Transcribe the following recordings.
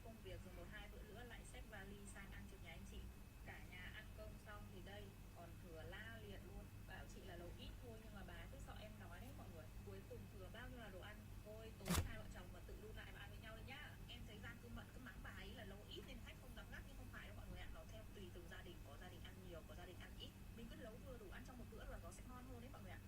công việc rồi một hai bữa nữa lại xách vali sang ăn trực nhà anh chị. Cả nhà ăn cơm xong thì đây còn thừa la liệt luôn. Bảo chị là nấu ít thôi nhưng mà bà cứ sợ em nói đấy mọi người. Cuối cùng thừa bao nhiêu là đồ ăn. Thôi tối hai vợ chồng mà tự đun lại và ăn với nhau đi nhá. Em thấy Giang cứ mắng bà ấy là nấu ít nên khách không dám ngắt, nhưng không phải đâu mọi người ạ. Nó theo tùy từng gia đình, có gia đình ăn nhiều, có gia đình ăn ít. Mình cứ nấu vừa đủ ăn trong một bữa là nó sẽ ngon hơn đấy mọi người ạ.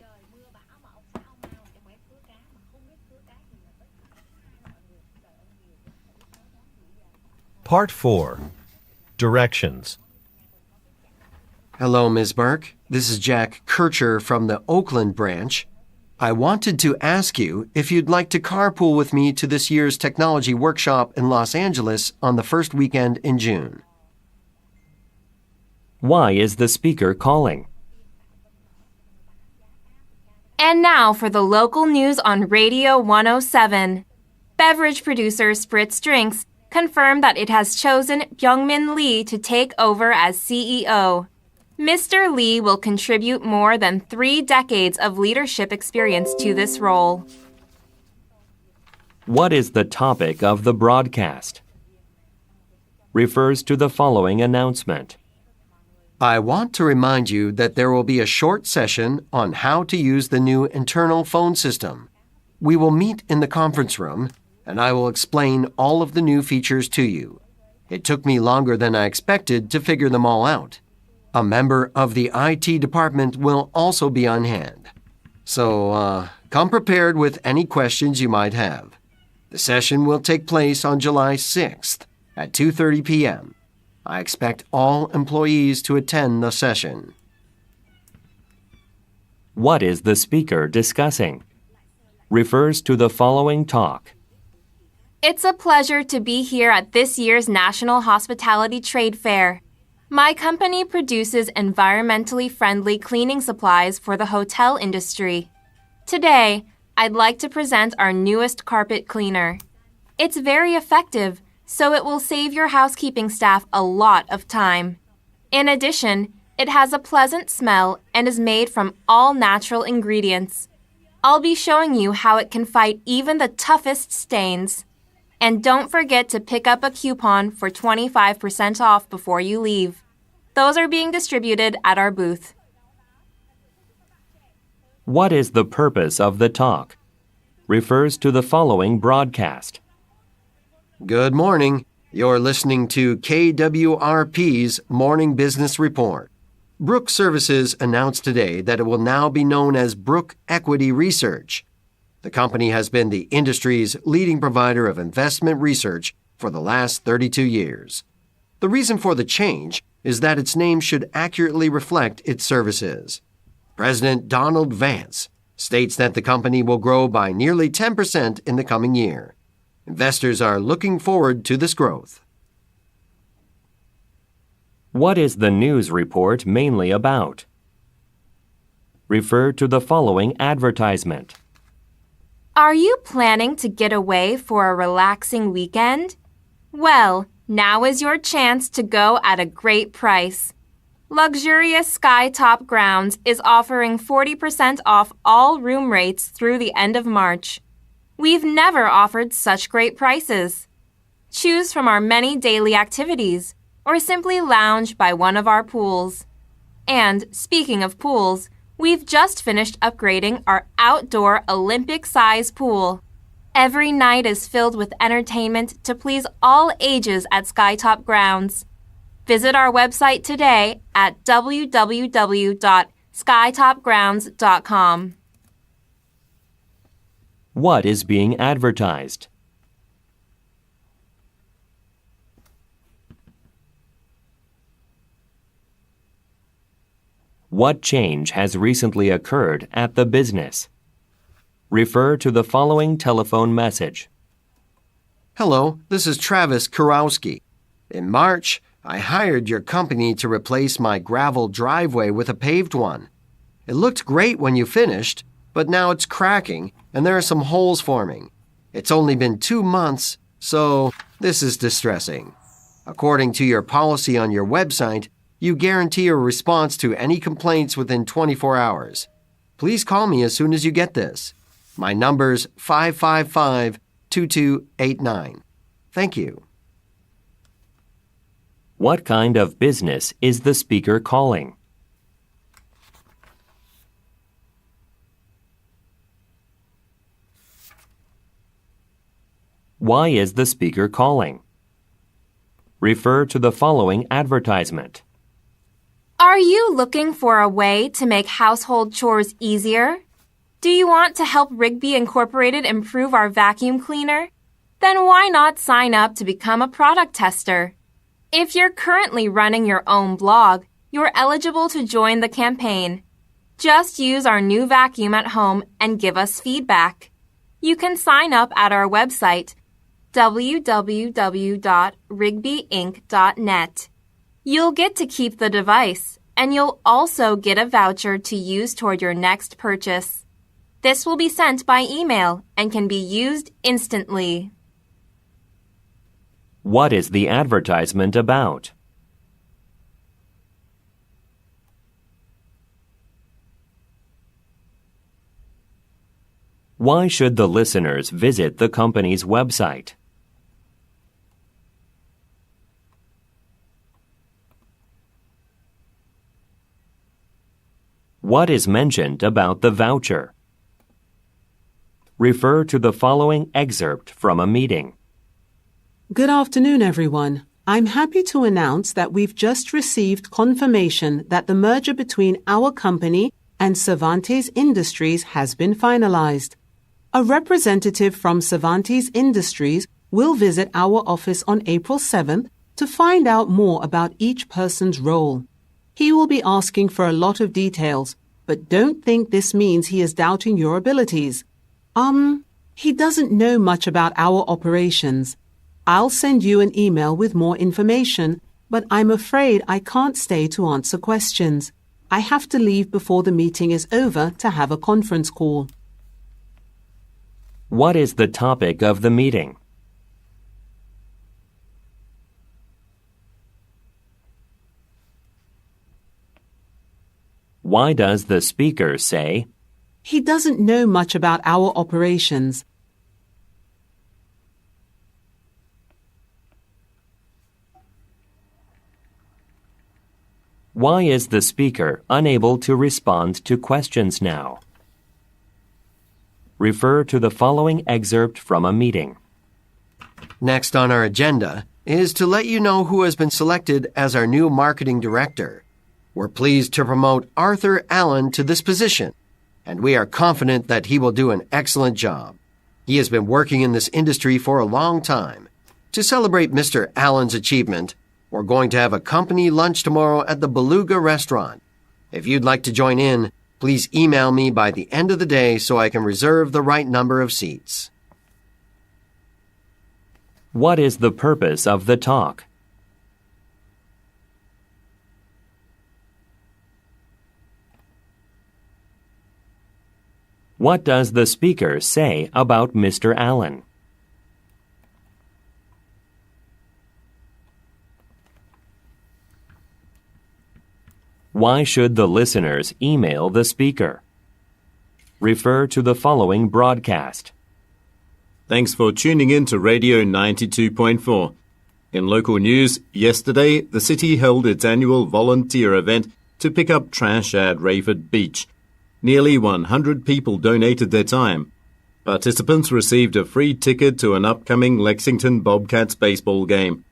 Trời mưa bão mà ông xã ông Mao trong bé cứa cá mà không biết cứa cá gì là tất cả hai mọi người. Trời ơi nhiều quá, không biết nói món gì giờ. Part 4. Directions. Hello, Ms. Burke. This is Jack Kircher from the Oakland branch. I wanted to ask you if you'd like to carpool with me to this year's technology workshop in Los Angeles on the first weekend in June. Why is the speaker calling? And now for the local news on Radio 107. Beverage producer Spritz Drinks confirmed that it has chosen Byungmin Lee to take over as CEO. Mr. Lee will contribute more than 3 decades of leadership experience to this role. What is the topic of the broadcast? Refers to the following announcement. I want to remind you that there will be a short session on how to use the new internal phone system. We will meet in the conference room, and I will explain all of the new features to you. It took me longer than I expected to figure them all out. A member of the IT department will also be on hand. So, come prepared with any questions you might have. The session will take place on July 6th at 2:30 p.m. I expect all employees to attend the session. What is the speaker discussing? Refers to the following talk. It's a pleasure to be here at this year's National Hospitality Trade Fair. My company produces environmentally friendly cleaning supplies for the hotel industry. Today, I'd like to present our newest carpet cleaner. It's very effective, so it will save your housekeeping staff a lot of time. In addition, it has a pleasant smell and is made from all natural ingredients. I'll be showing you how it can fight even the toughest stains. And don't forget to pick up a coupon for 25% off before you leave. Those are being distributed at our booth. What is the purpose of the talk? Refers to the following broadcast. Good morning. You're listening to KWRP's Morning Business Report. Brook Services announced today that it will now be known as Brook Equity Research. The company has been the industry's leading provider of investment research for the last 32 years. The reason for the change is that its name should accurately reflect its services. President Donald Vance states that the company will grow by nearly 10% in the coming year. Investors are looking forward to this growth. What is the news report mainly about? Refer to the following advertisement. Are you planning to get away for a relaxing weekend? Well, now is your chance to go at a great price. Luxurious Skytop Grounds is offering 40% off all room rates through the end of March. We've never offered such great prices. Choose from our many daily activities, or simply lounge by one of our pools. And speaking of pools, we've just finished upgrading our outdoor Olympic-size pool. Every night is filled with entertainment to please all ages at Skytop Grounds. Visit our website today at www.skytopgrounds.com. What is being advertised? What change has recently occurred at the business? Refer to the following telephone message. Hello, this is Travis Kurowski. In March, I hired your company to replace my gravel driveway with a paved one. It looked great when you finished, but now it's cracking and there are some holes forming. It's only been 2 months, so this is distressing. According to your policy on your website, you guarantee a response to any complaints within 24 hours. Please call me as soon as you get this. My number's 555-2289. Thank you. What kind of business is the speaker calling? Why is the speaker calling? Refer to the following advertisement. Are you looking for a way to make household chores easier? Do you want to help Rigby Incorporated improve our vacuum cleaner? Then why not sign up to become a product tester? If you're currently running your own blog, you're eligible to join the campaign. Just use our new vacuum at home and give us feedback. You can sign up at our website, www.rigbyinc.net. You'll get to keep the device, and you'll also get a voucher to use toward your next purchase. This will be sent by email and can be used instantly. What is the advertisement about? Why should the listeners visit the company's website? What is mentioned about the voucher? Refer to the following excerpt from a meeting. Good afternoon, everyone. I'm happy to announce that we've just received confirmation that the merger between our company and Cervantes Industries has been finalized. A representative from Cervantes Industries will visit our office on April 7th to find out more about each person's role. He will be asking for a lot of details, but don't think this means he is doubting your abilities. He doesn't know much about our operations. I'll send you an email with more information, but I'm afraid I can't stay to answer questions. I have to leave before the meeting is over to have a conference call. What is the topic of the meeting? Why does the speaker say, He doesn't know much about our operations. Why is the speaker unable to respond to questions now? Refer to the following excerpt from a meeting. Next on our agenda is to let you know who has been selected as our new marketing director. We're pleased to promote Arthur Allen to this position, and we are confident that he will do an excellent job. He has been working in this industry for a long time. To celebrate Mr. Allen's achievement, we're going to have a company lunch tomorrow at the Beluga restaurant. If you'd like to join in, please email me by the end of the day so I can reserve the right number of seats. What is the purpose of the talk? What does the speaker say about Mr. Allen? Why should the listeners email the speaker? Refer to the following broadcast. Thanks for tuning in to Radio 92.4. In local news, yesterday, the city held its annual volunteer event to pick up trash at Rayford Beach. Nearly 100 people donated their time. Participants received a free ticket to an upcoming Lexington Bobcats baseball game.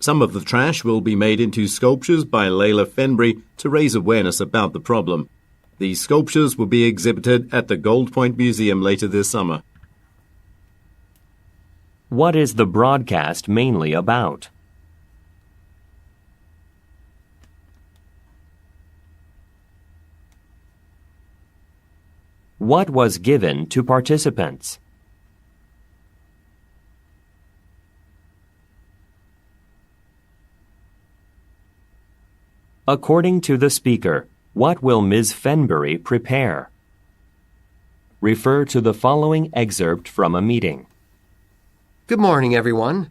Some of the trash will be made into sculptures by Layla Fenbury to raise awareness about the problem. These sculptures will be exhibited at the Gold Point Museum later this summer. What is the broadcast mainly about? What was given to participants? According to the speaker, what will Ms. Fenbury prepare? Refer to the following excerpt from a meeting. Good morning, everyone.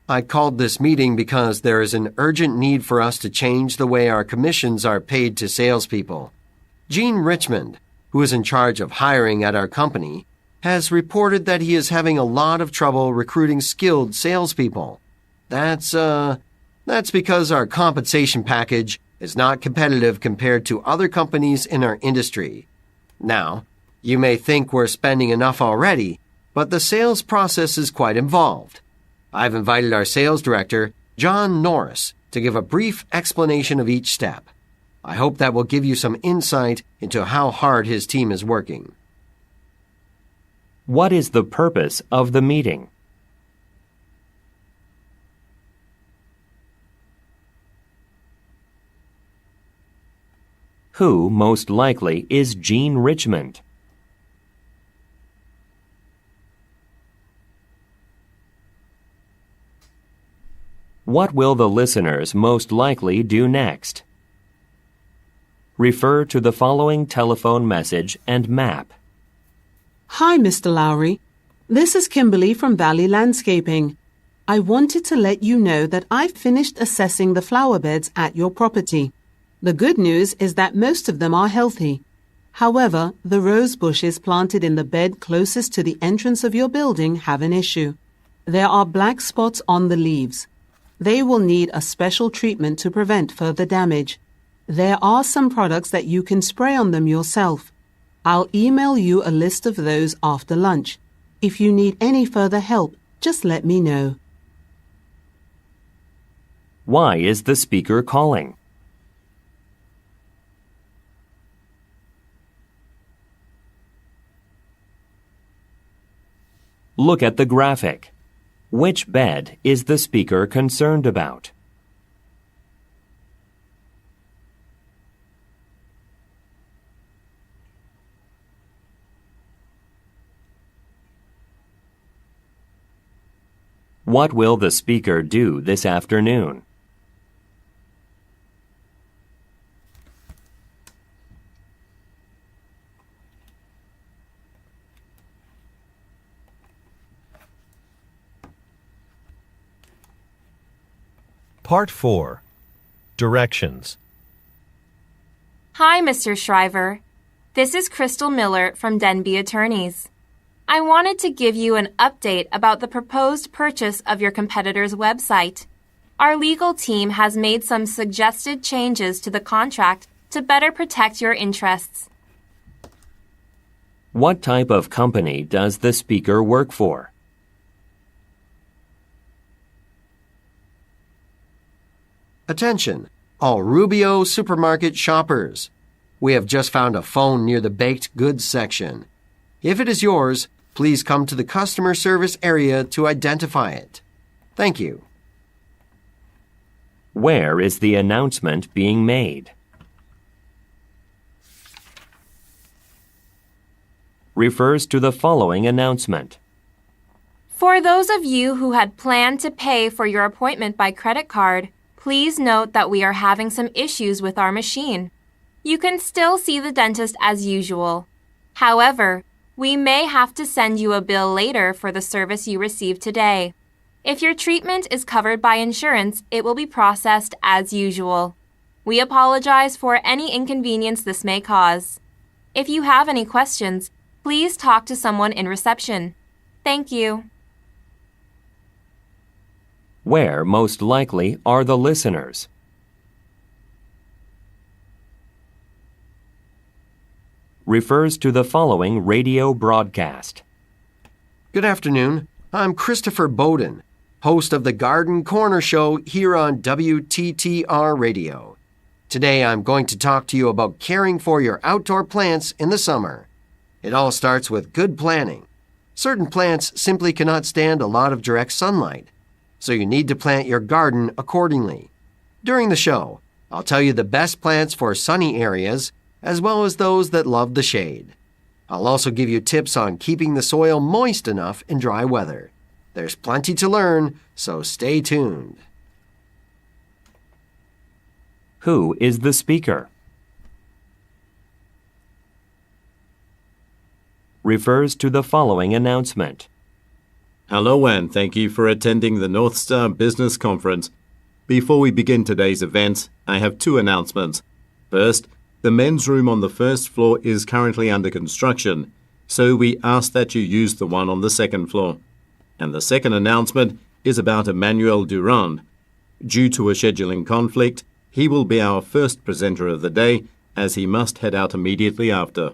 I called this meeting because there is an urgent need for us to change the way our commissions are paid to salespeople. Gene Richmond, who is in charge of hiring at our company, has reported that he is having a lot of trouble recruiting skilled salespeople. That's because our compensation package is not competitive compared to other companies in our industry. Now, you may think we're spending enough already, but the sales process is quite involved. I've invited our sales director, John Norris, to give a brief explanation of each step. I hope that will give you some insight into how hard his team is working. What is the purpose of the meeting? Who, most likely, is Gene Richmond? What will the listeners most likely do next? Refer to the following telephone message and map. Hi, Mr. Lowry. This is Kimberly from Valley Landscaping. I wanted to let you know that I've finished assessing the flower beds at your property. The good news is that most of them are healthy. However, the rose bushes planted in the bed closest to the entrance of your building have an issue. There are black spots on the leaves. They will need a special treatment to prevent further damage. There are some products that you can spray on them yourself. I'll email you a list of those after lunch. If you need any further help, just let me know. Why is the speaker calling? Look at the graphic. Which bed is the speaker concerned about? What will the speaker do this afternoon? Part 4. Directions. Hi, Mr. Shriver. This is Crystal Miller from Denby Attorneys. I wanted to give you an update about the proposed purchase of your competitor's website. Our legal team has made some suggested changes to the contract to better protect your interests. What type of company does the speaker work for? Attention, all Rubio supermarket shoppers. We have just found a phone near the baked goods section. If it is yours, please come to the customer service area to identify it. Thank you. Where is the announcement being made? Refers to the following announcement. For those of you who had planned to pay for your appointment by credit card, please note that we are having some issues with our machine. You can still see the dentist as usual. However, we may have to send you a bill later for the service you received today. If your treatment is covered by insurance, it will be processed as usual. We apologize for any inconvenience this may cause. If you have any questions, please talk to someone in reception. Thank you. Where, most likely, are the listeners? Refers to the following radio broadcast. Good afternoon. I'm Christopher Bowden, host of the Garden Corner Show here on WTTR Radio. Today I'm going to talk to you about caring for your outdoor plants in the summer. It all starts with good planning. Certain plants simply cannot stand a lot of direct sunlight, so you need to plant your garden accordingly. During the show, I'll tell you the best plants for sunny areas, as well as those that love the shade. I'll also give you tips on keeping the soil moist enough in dry weather. There's plenty to learn, so stay tuned. Who is the speaker? Refers to the following announcement. Hello and thank you for attending the North Star Business Conference. Before we begin today's event, I have two announcements. First, the men's room on the first floor is currently under construction, so we ask that you use the one on the second floor. And the second announcement is about Emmanuel Durand. Due to a scheduling conflict, he will be our first presenter of the day, as he must head out immediately after.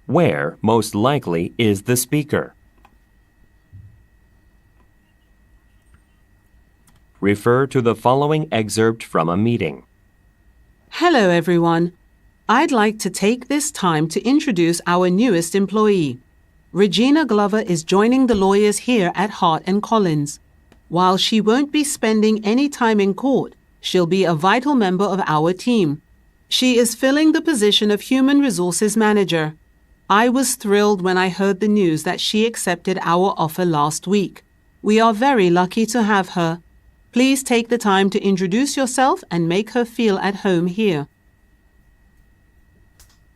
Where, most likely, is the speaker? Refer to the following excerpt from a meeting. Hello, everyone. I'd like to take this time to introduce our newest employee. Regina Glover is joining the lawyers here at Hart & Collins. While she won't be spending any time in court, she'll be a vital member of our team. She is filling the position of Human Resources Manager. I was thrilled when I heard the news that she accepted our offer last week. We are very lucky to have her. Please take the time to introduce yourself and make her feel at home here.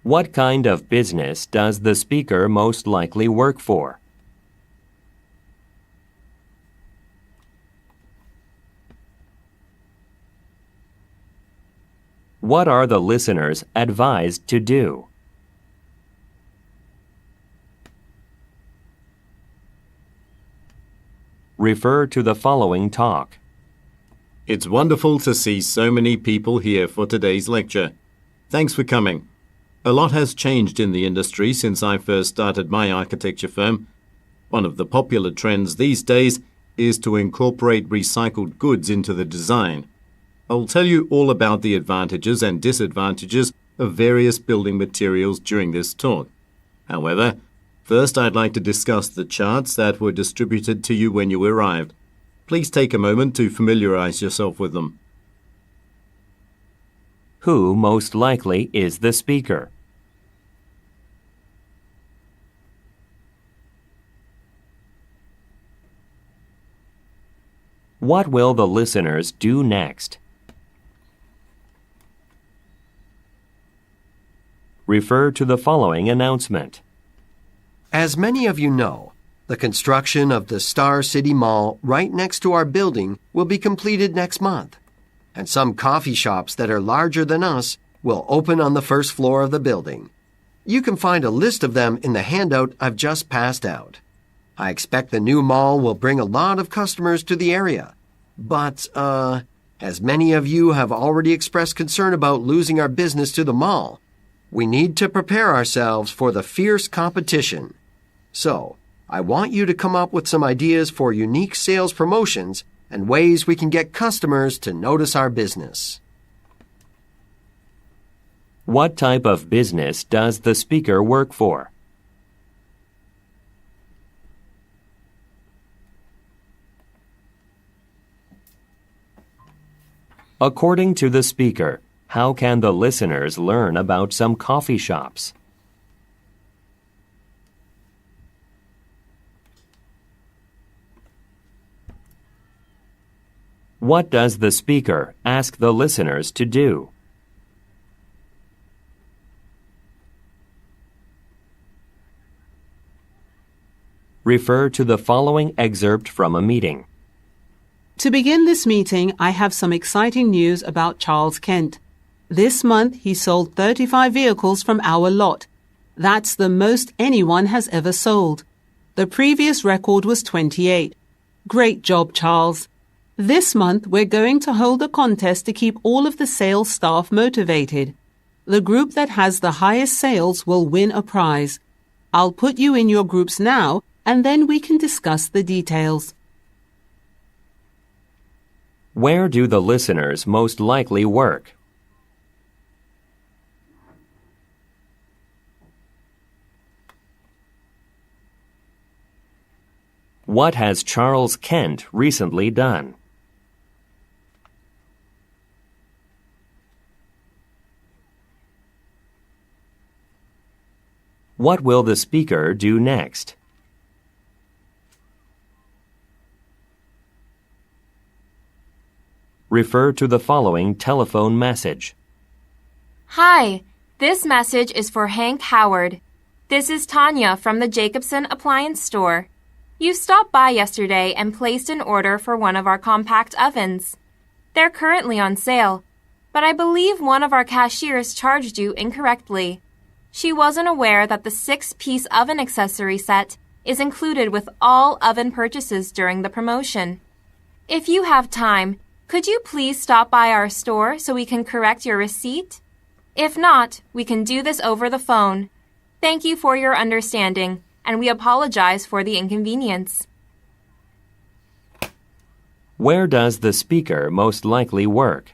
What kind of business does the speaker most likely work for? What are the listeners advised to do? Refer to the following talk. It's wonderful to see so many people here for today's lecture. Thanks for coming. A lot has changed in the industry since I first started my architecture firm. One of the popular trends these days is to incorporate recycled goods into the design. I'll tell you all about the advantages and disadvantages of various building materials during this talk. However, first I'd like to discuss the charts that were distributed to you when you arrived. Please take a moment to familiarize yourself with them. Who most likely is the speaker? What will the listeners do next? Refer to the following announcement. As many of you know, the construction of the Star City Mall right next to our building will be completed next month, and some coffee shops that are larger than us will open on the first floor of the building. You can find a list of them in the handout I've just passed out. I expect the new mall will bring a lot of customers to the area, but, as many of you have already expressed concern about losing our business to the mall, we need to prepare ourselves for the fierce competition. So, I want you to come up with some ideas for unique sales promotions and ways we can get customers to notice our business. What type of business does the speaker work for? According to the speaker, how can the listeners learn about some coffee shops? What does the speaker ask the listeners to do? Refer to the following excerpt from a meeting. To begin this meeting, I have some exciting news about Charles Kent. This month, he sold 35 vehicles from our lot. That's the most anyone has ever sold. The previous record was 28. Great job, Charles. This month, we're going to hold a contest to keep all of the sales staff motivated. The group that has the highest sales will win a prize. I'll put you in your groups now, and then we can discuss the details. Where do the listeners most likely work? What has Charles Kent recently done? What will the speaker do next? Refer to the following telephone message. Hi, this message is for Hank Howard. This is Tanya from the Jacobson Appliance Store. You stopped by yesterday and placed an order for one of our compact ovens. They're currently on sale, but I believe one of our cashiers charged you incorrectly. She wasn't aware that the 6-piece oven accessory set is included with all oven purchases during the promotion. If you have time, could you please stop by our store so we can correct your receipt? If not, we can do this over the phone. Thank you for your understanding, and we apologize for the inconvenience. Where does the speaker most likely work?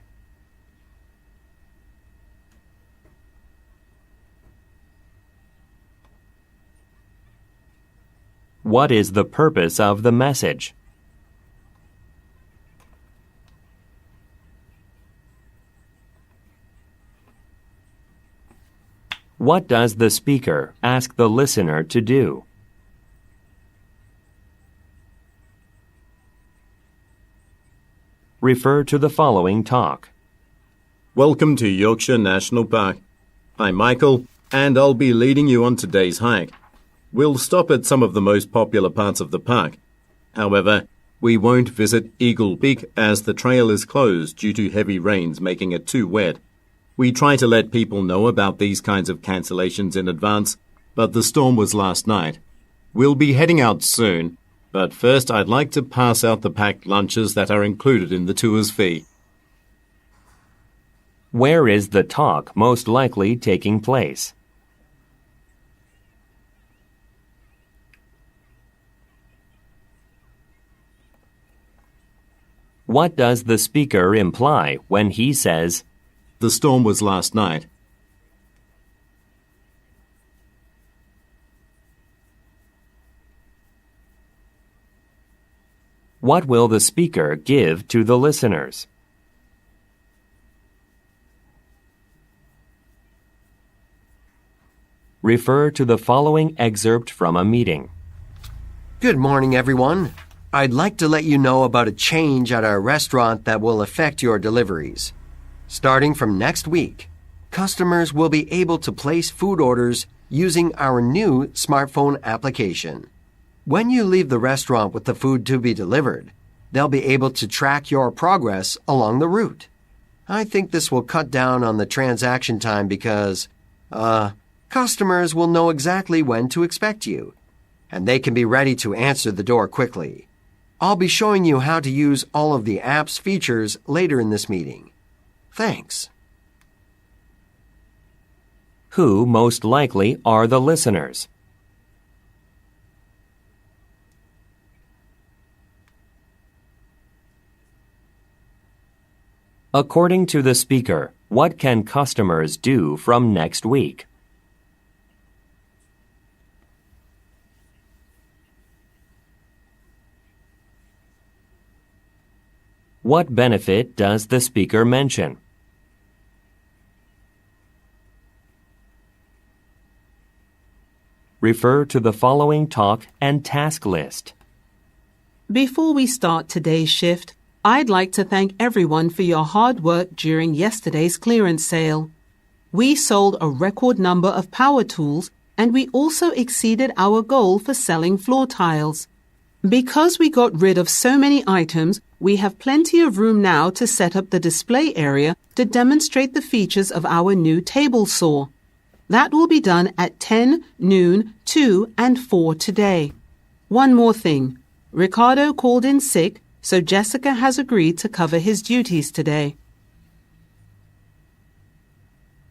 What is the purpose of the message? What does the speaker ask the listener to do? Refer to the following talk. Welcome to Yorkshire National Park. I'm Michael, and I'll be leading you on today's hike. We'll stop at some of the most popular parts of the park. However, we won't visit Eagle Peak as the trail is closed due to heavy rains making it too wet. We try to let people know about these kinds of cancellations in advance, but the storm was last night. We'll be heading out soon, but first I'd like to pass out the packed lunches that are included in the tour's fee. Where is the talk most likely taking place? What does the speaker imply when he says, The storm was last night? What will the speaker give to the listeners? Refer to the following excerpt from a meeting. Good morning, everyone. I'd like to let you know about a change at our restaurant that will affect your deliveries. Starting from next week, customers will be able to place food orders using our new smartphone application. When you leave the restaurant with the food to be delivered, they'll be able to track your progress along the route. I think this will cut down on the transaction time because, customers will know exactly when to expect you, and they can be ready to answer the door quickly. I'll be showing you how to use all of the app's features later in this meeting. Thanks. Who most likely are the listeners? According to the speaker, what can customers do from next week? What benefit does the speaker mention? Refer to the following talk and task list. Before we start today's shift, I'd like to thank everyone for your hard work during yesterday's clearance sale. We sold a record number of power tools, and we also exceeded our goal for selling floor tiles. Because we got rid of so many items, we have plenty of room now to set up the display area to demonstrate the features of our new table saw. That will be done at 10, noon, 2, and 4 today. One more thing. Ricardo called in sick, so Jessica has agreed to cover his duties today.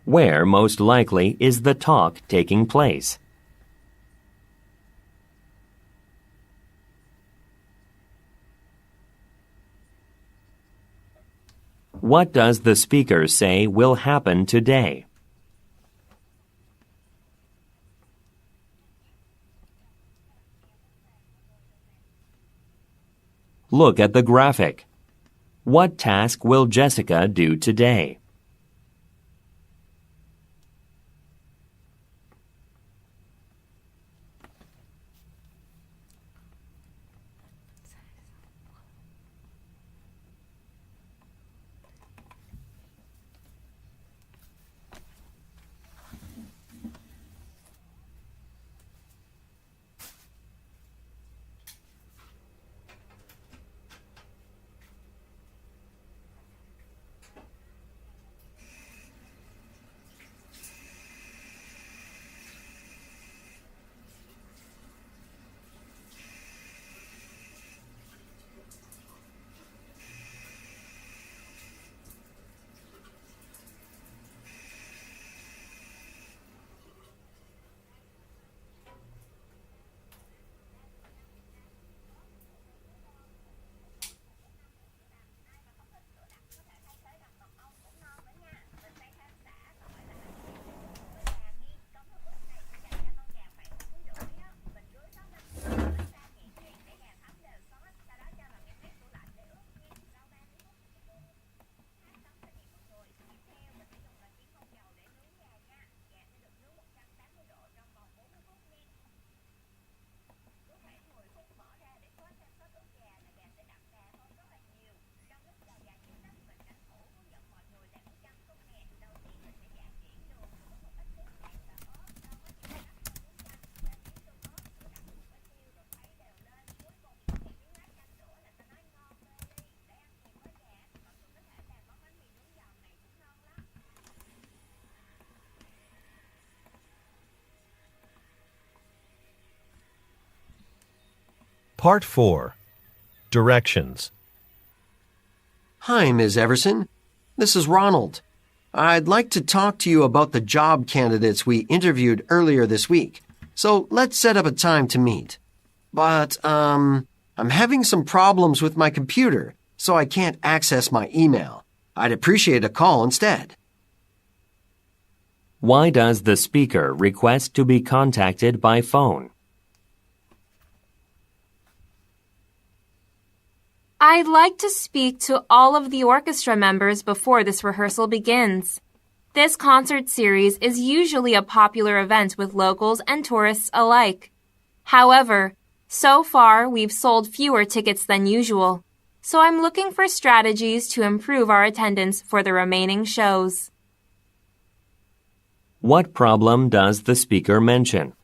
Where most likely is the talk taking place? What does the speaker say will happen today? Look at the graphic. What task will Jessica do today? Part 4. Directions. Hi, Ms. Everson. This is Ronald. I'd like to talk to you about the job candidates we interviewed earlier this week. So let's set up a time to meet. But, I'm having some problems with my computer, so I can't access my email. I'd appreciate a call instead. Why does the speaker request to be contacted by phone? I'd like to speak to all of the orchestra members before this rehearsal begins. This concert series is usually a popular event with locals and tourists alike. However, so far we've sold fewer tickets than usual, so I'm looking for strategies to improve our attendance for the remaining shows. What problem does the speaker mention?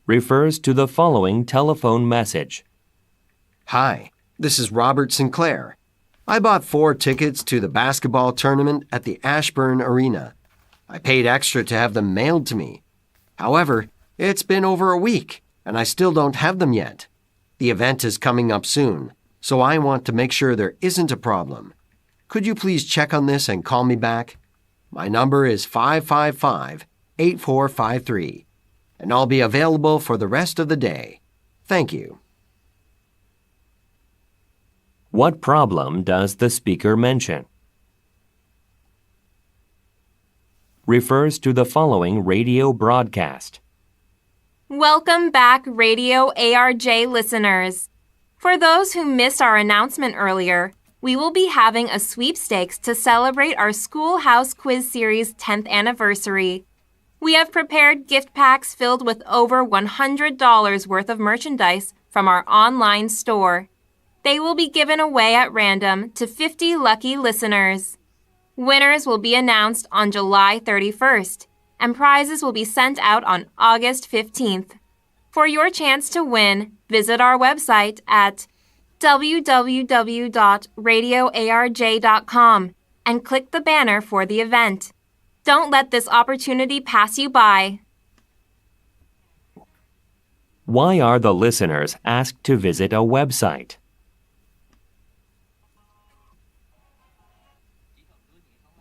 Refers to the following telephone message. Hi, this is Robert Sinclair. I bought 4 tickets to the basketball tournament at the Ashburn Arena. I paid extra to have them mailed to me. However, it's been over a week, and I still don't have them yet. The event is coming up soon, so I want to make sure there isn't a problem. Could you please check on this and call me back? My number is 555-8453, and I'll be available for the rest of the day. Thank you. What problem does the speaker mention? Refers to the following radio broadcast. Welcome back, Radio ARJ listeners. For those who missed our announcement earlier, we will be having a sweepstakes to celebrate our Schoolhouse Quiz Series 10th anniversary. We have prepared gift packs filled with over $100 worth of merchandise from our online store. They will be given away at random to 50 lucky listeners. Winners will be announced on July 31st, and prizes will be sent out on August 15th. For your chance to win, visit our website at www.radioarj.com and click the banner for the event. Don't let this opportunity pass you by. Why are the listeners asked to visit a website?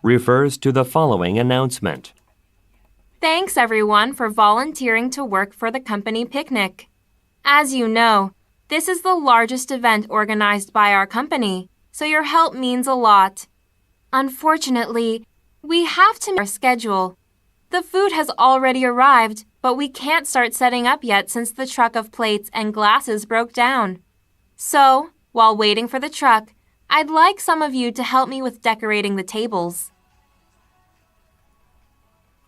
Refers to the following announcement. Thanks everyone for volunteering to work for the company picnic. As you know, this is the largest event organized by our company, so your help means a lot. Unfortunately, we have to meet our schedule. The food has already arrived, but we can't start setting up yet since the truck of plates and glasses broke down. So, while waiting for the truck, I'd like some of you to help me with decorating the tables.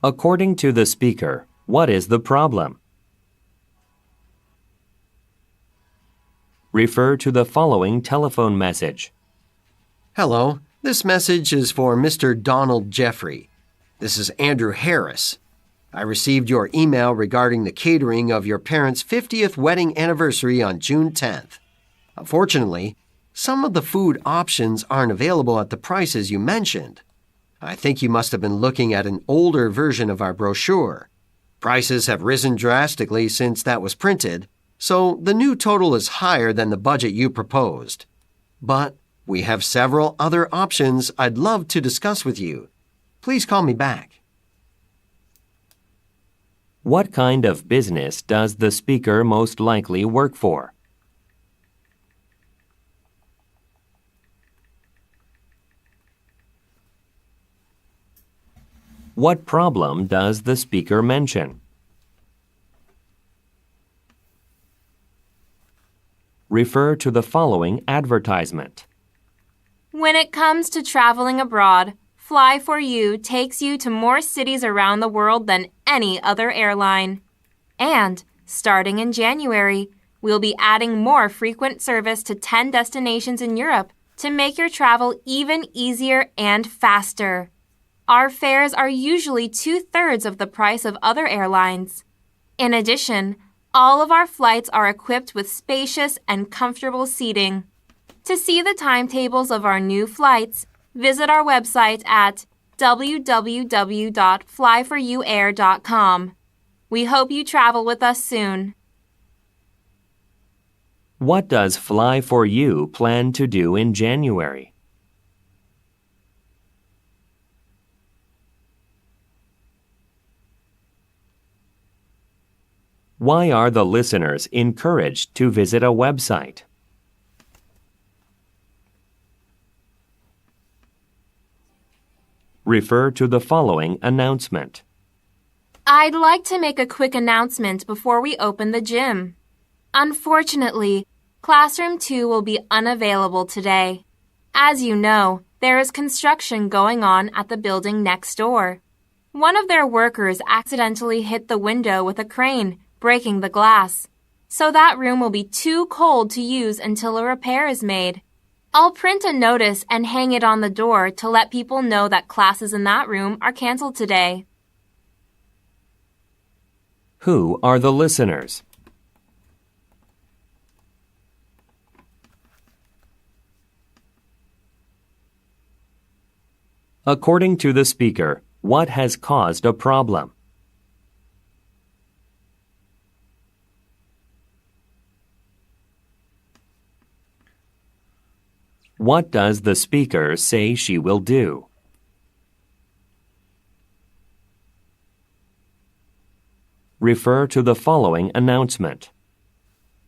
According to the speaker, what is the problem? Refer to the following telephone message. Hello, this message is for Mr. Donald Jeffrey. This is Andrew Harris. I received your email regarding the catering of your parents' 50th wedding anniversary on June 10th. Unfortunately, some of the food options aren't available at the prices you mentioned. I think you must have been looking at an older version of our brochure. Prices have risen drastically since that was printed, so the new total is higher than the budget you proposed. But we have several other options I'd love to discuss with you. Please call me back. What kind of business does the speaker most likely work for? What problem does the speaker mention? Refer to the following advertisement. When it comes to traveling abroad, Fly4You takes you to more cities around the world than any other airline. And, starting in January, we'll be adding more frequent service to 10 destinations in Europe to make your travel even easier and faster. Our fares are usually 2/3 of the price of other airlines. In addition, all of our flights are equipped with spacious and comfortable seating. To see the timetables of our new flights, visit our website at www.fly4uair.com. We hope you travel with us soon. What does Fly4You plan to do in January? Why are the listeners encouraged to visit a website? Refer to the following announcement. I'd like to make a quick announcement before we open the gym. Unfortunately, Classroom 2 will be unavailable today. As you know, there is construction going on at the building next door. One of their workers accidentally hit the window with a crane, breaking the glass. So that room will be too cold to use until a repair is made. I'll print a notice and hang it on the door to let people know that classes in that room are canceled today. Who are the listeners? According to the speaker, what has caused a problem? What does the speaker say she will do? Refer to the following announcement.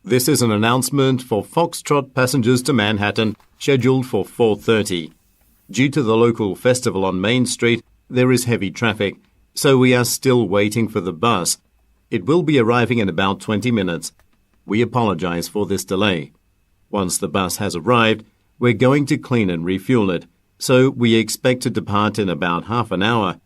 This is an announcement for Foxtrot passengers to Manhattan, scheduled for 4:30. Due to the local festival on Main Street, there is heavy traffic, so we are still waiting for the bus. It will be arriving in about 20 minutes. We apologize for this delay. Once the bus has arrived, we're going to clean and refuel it, so we expect to depart in about half an hour.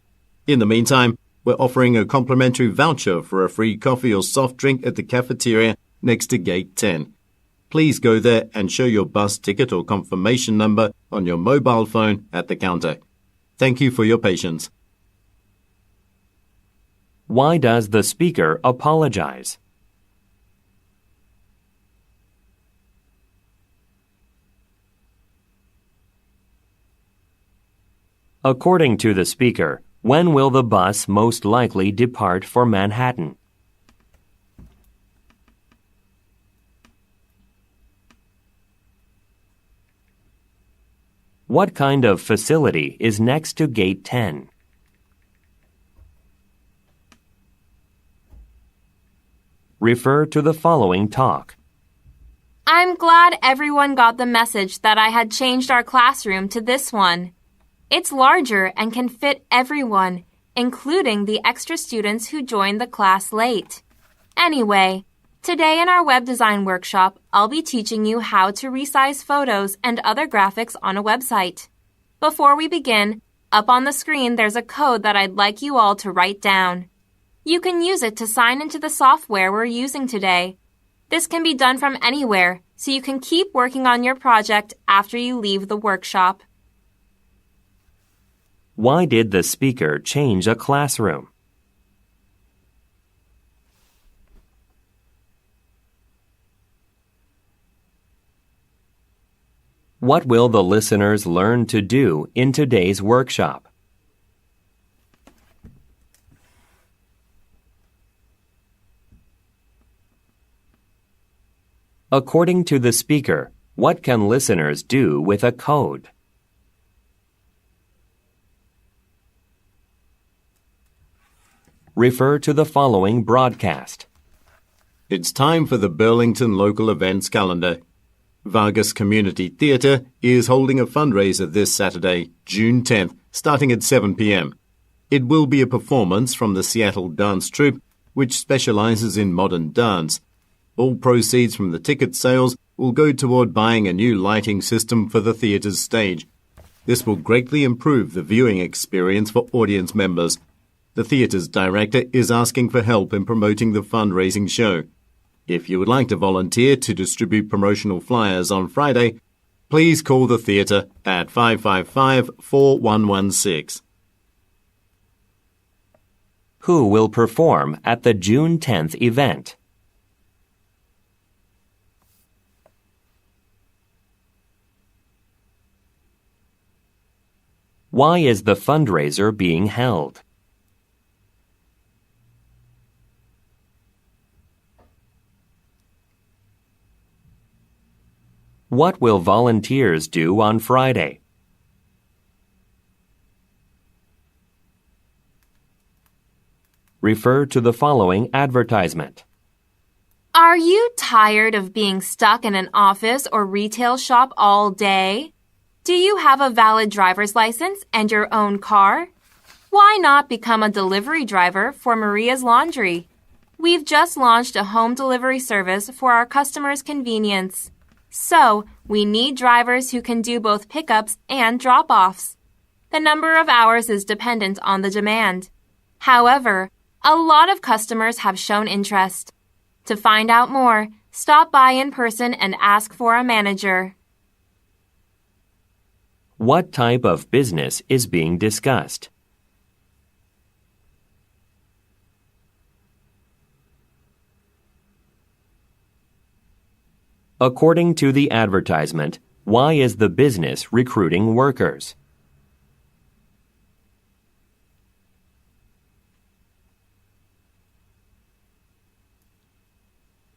In the meantime, we're offering a complimentary voucher for a free coffee or soft drink at the cafeteria next to Gate 10. Please go there and show your bus ticket or confirmation number on your mobile phone at the counter. Thank you for your patience. Why does the speaker apologize? According to the speaker, when will the bus most likely depart for Manhattan? What kind of facility is next to Gate 10? Refer to the following talk. I'm glad everyone got the message that I had changed our classroom to this one. It's larger and can fit everyone, including the extra students who joined the class late. Anyway, today in our web design workshop, I'll be teaching you how to resize photos and other graphics on a website. Before we begin, up on the screen there's a code that I'd like you all to write down. You can use it to sign into the software we're using today. This can be done from anywhere, so you can keep working on your project after you leave the workshop. Why did the speaker change a classroom? What will the listeners learn to do in today's workshop? According to the speaker, what can listeners do with a code? Refer to the following broadcast. It's time for the Burlington Local Events Calendar. Vargas Community Theatre is holding a fundraiser this Saturday, June 10th, starting at 7 p.m. It will be a performance from the Seattle Dance Troupe, which specializes in modern dance. All proceeds from the ticket sales will go toward buying a new lighting system for the theatre's stage. This will greatly improve the viewing experience for audience members. The theatre's director is asking for help in promoting the fundraising show. If you would like to volunteer to distribute promotional flyers on Friday, please call the theatre at 555-4116. Who will perform at the June 10th event? Why is the fundraiser being held? What will volunteers do on Friday? Refer to the following advertisement. Are you tired of being stuck in an office or retail shop all day? Do you have a valid driver's license and your own car? Why not become a delivery driver for Maria's Laundry? We've just launched a home delivery service for our customers' convenience. So, we need drivers who can do both pickups and drop-offs. The number of hours is dependent on the demand. However, a lot of customers have shown interest. To find out more, stop by in person and ask for a manager. What type of business is being discussed? According to the advertisement, why is the business recruiting workers?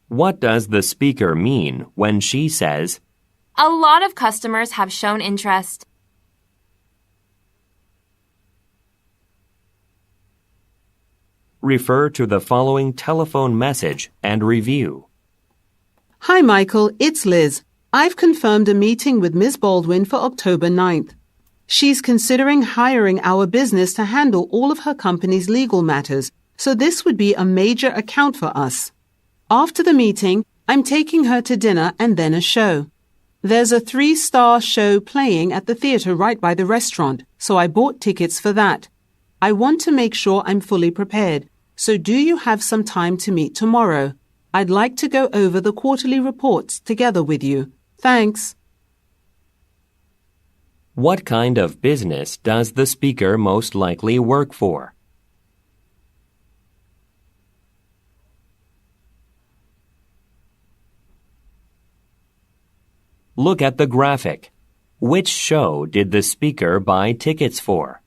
What does the speaker mean when she says, A lot of customers have shown interest. Refer to the following telephone message and review. Hi, Michael. It's Liz. I've confirmed a meeting with Ms. Baldwin for October 9th. She's considering hiring our business to handle all of her company's legal matters, so this would be a major account for us. After the meeting, I'm taking her to dinner and then a show. There's a 3-star show playing at the theater right by the restaurant, so I bought tickets for that. I want to make sure I'm fully prepared, so do you have some time to meet tomorrow? I'd like to go over the quarterly reports together with you. Thanks. What kind of business does the speaker most likely work for? Look at the graphic. Which show did the speaker buy tickets for?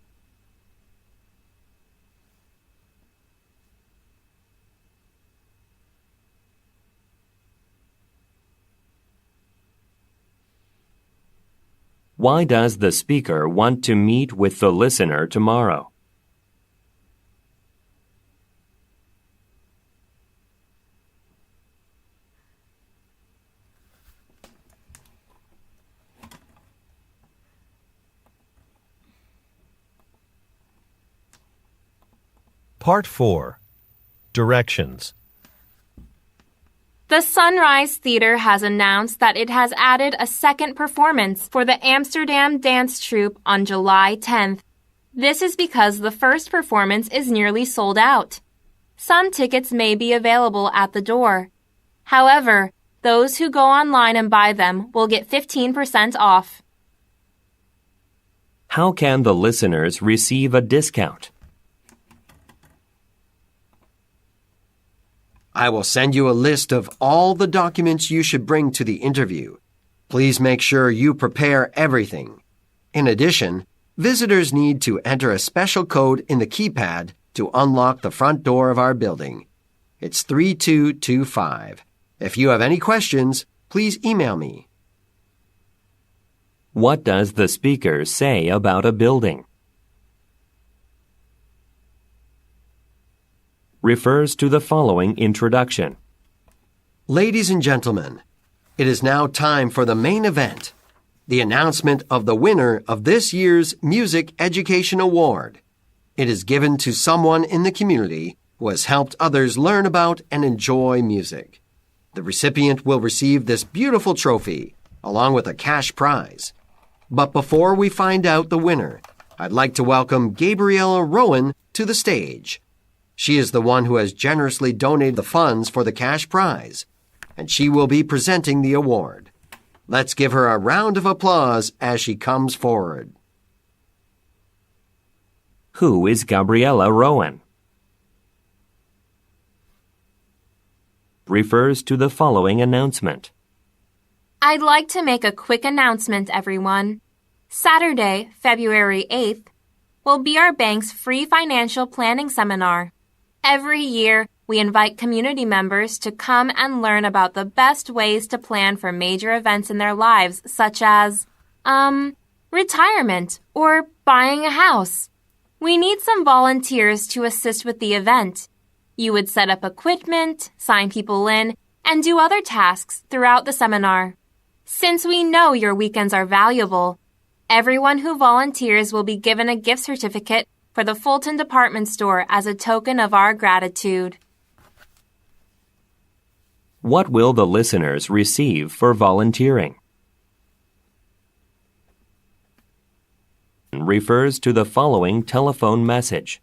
Why does the speaker want to meet with the listener tomorrow? Part 4. Directions. The Sunrise Theater has announced that it has added a second performance for the Amsterdam Dance Troupe on July 10th. This is because the first performance is nearly sold out. Some tickets may be available at the door. However, those who go online and buy them will get 15% off. How can the listeners receive a discount? I will send you a list of all the documents you should bring to the interview. Please make sure you prepare everything. In addition, visitors need to enter a special code in the keypad to unlock the front door of our building. It's 3225. If you have any questions, please email me. What does the speaker say about a building? Refers to the following introduction. Ladies and gentlemen, it is now time for the main event, the announcement of the winner of this year's Music Education Award. It is given to someone in the community who has helped others learn about and enjoy music. The recipient will receive this beautiful trophy, along with a cash prize. But before we find out the winner, I'd like to welcome Gabriella Rowan to the stage. She is the one who has generously donated the funds for the cash prize, and she will be presenting the award. Let's give her a round of applause as she comes forward. Who is Gabriella Rowan? Refers to the following announcement. I'd like to make a quick announcement, everyone. Saturday, February 8th, will be our bank's free financial planning seminar. Every year, We invite community members to come and learn about the best ways to plan for major events in their lives, such as, retirement or buying a house. We need some volunteers to assist with the event. You would set up equipment, sign people in, and do other tasks throughout the seminar. Since we know your weekends are valuable, everyone who volunteers will be given a gift certificate for the Fulton Department Store as a token of our gratitude. What will the listeners receive for volunteering? Refers to the following telephone message.